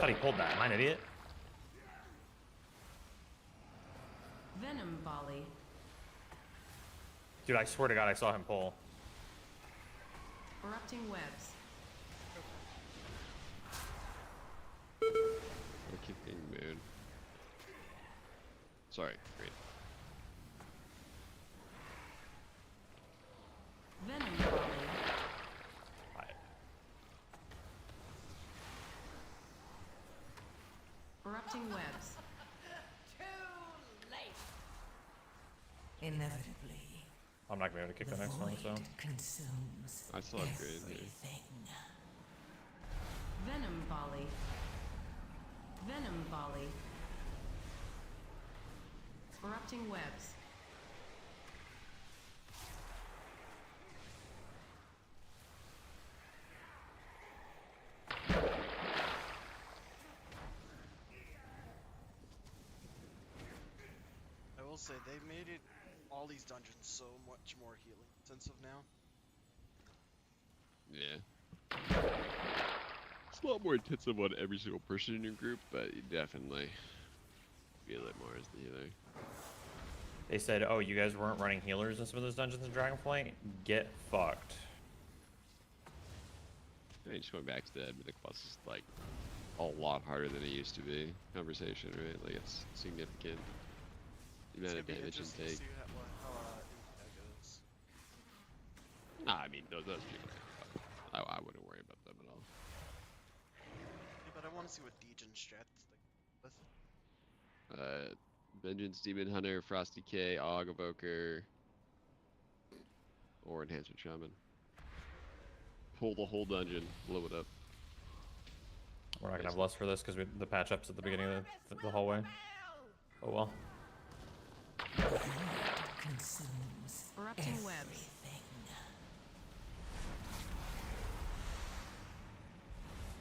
thought he pulled that. Am I an idiot? Venom volley. Dude, I swear to God, I saw him pull. Erupting webs. Kicking moon. Sorry, great. Venom volley. Erupting webs. Inevitably, I'm not gonna be able to kick the the next one, so. void consumes I still have grade here. everything. Venom volley. Venom volley. Erupting webs. I will say they made it all these dungeons so much more healing sense of now. Yeah. It's a lot more intensive on every single person in your group, but you definitely feel it more as the healer. They said, oh, you guys weren't running healers in some of those dungeons in Dragonflight? Get fucked. I mean, just going back to that, the class is like a lot harder than it used to be. Conversation, right? Like it's significant. The It's amount of gonna be damage interesting to intake. see how that goes. Nah, I mean those people. I wouldn't worry about them at all. Yeah, but I want to see what Degen strats like with. Vengeance, Demon Hunter, Frosty K, Aug Evoker, or Enhancement Shaman. Pull the whole dungeon, blow it up. We're not gonna have lust for this because the patch ups at the beginning of the hallway. Oh well. The void consumes Erupting webs. everything.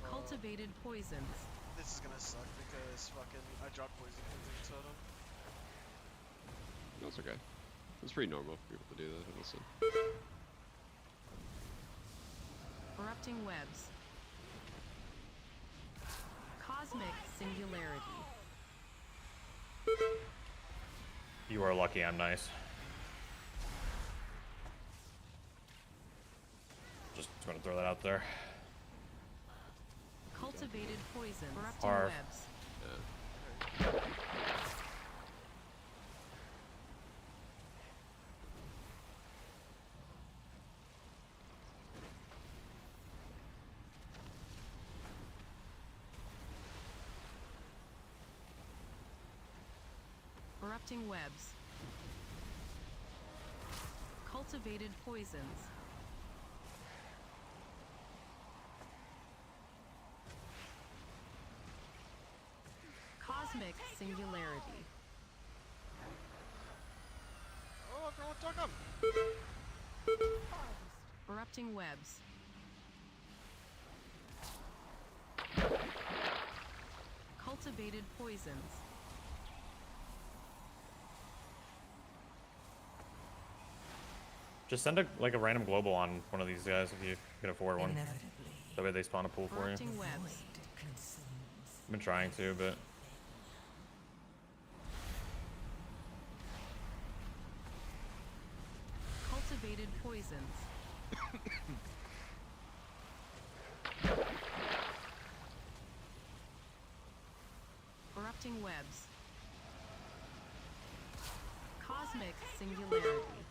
Cultivated poisons. This is gonna suck because fucking I dropped poison cleansing totem. That's okay. It's pretty normal for people to do that, honestly. Erupting webs. Cosmic singularity. You are lucky I'm nice. Just gonna throw that out there. Cultivated poison. Erupting Arf. webs. Erupting webs. Cultivated poisons. Cosmic singularity. Oh, everyone took him! Erupting webs. Cultivated poisons. Just send a random global on one of these guys if you can afford one. Inevitably, That way they spawn a pool for you. Erupting the webs. void consumes I've been trying to, but Cultivated poisons. Erupting webs. Cosmic singularity.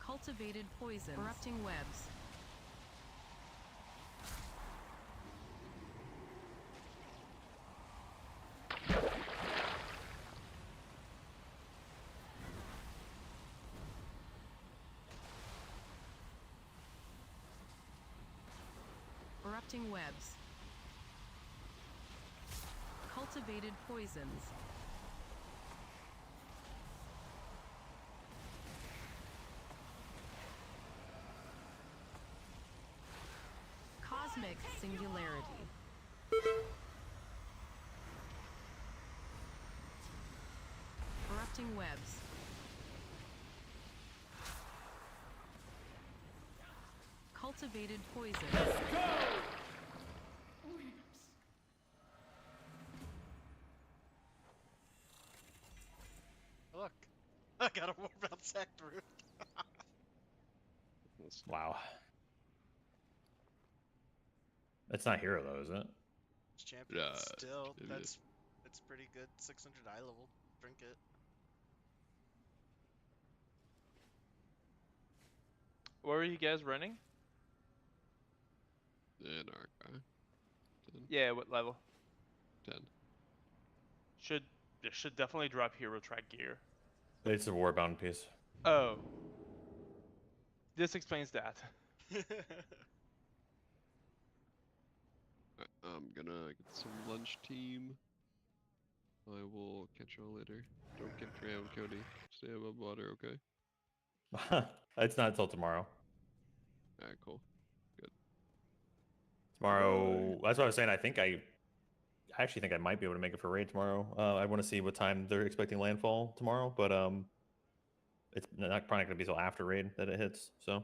Cultivated poison. Erupting webs. Erupting webs. Cultivated poisons. Cosmic singularity. Erupting Erupting webs. Cultivated poison. Look, I got a Warbound Sacked Root. Wow. It's not hero though, is it? Champion Yeah, still. it That's pretty good. 600 eye level. Drink it. What were you guys running? Anarcha. Yeah, what level? 10. Should definitely drop hero track gear. It's a warbound piece. Oh. This explains that. I'm gonna get some lunch, team. I will catch y'all later. Don't get drowned, Cody. Stay above water, okay? It's not until tomorrow. Alright, cool. Tomorrow, that's what I was saying. I actually think I might be able to make it for raid tomorrow. I want to see what time they're expecting landfall tomorrow, but it's not probably not gonna be till after raid that it hits. So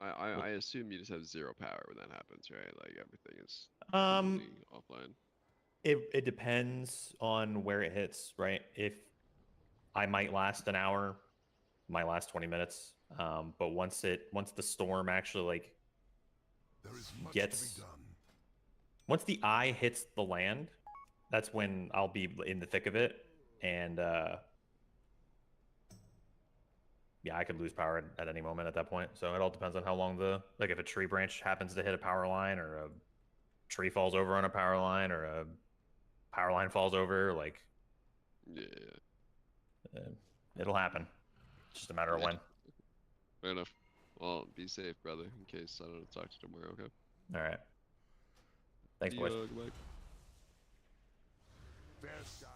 I assume you just have 0 power when that happens, right? Like everything is um, completely offline. it depends on where it hits, right? If I might last an hour, might last 20 minutes. But once the storm actually like There is much gets to be done. once the eye hits the land, that's when I'll be in the thick of it, and yeah, I could lose power at any moment at that point. So it all depends on how long like if a tree branch happens to hit a power line, or a tree falls over on a power line, or a power line falls over, like Yeah. it'll happen. It's just a matter of when. Fair enough. Well, be safe, brother, in case I don't talk to you tomorrow, okay? All right. Thanks, See boys. ya, goodbye. Fair sky.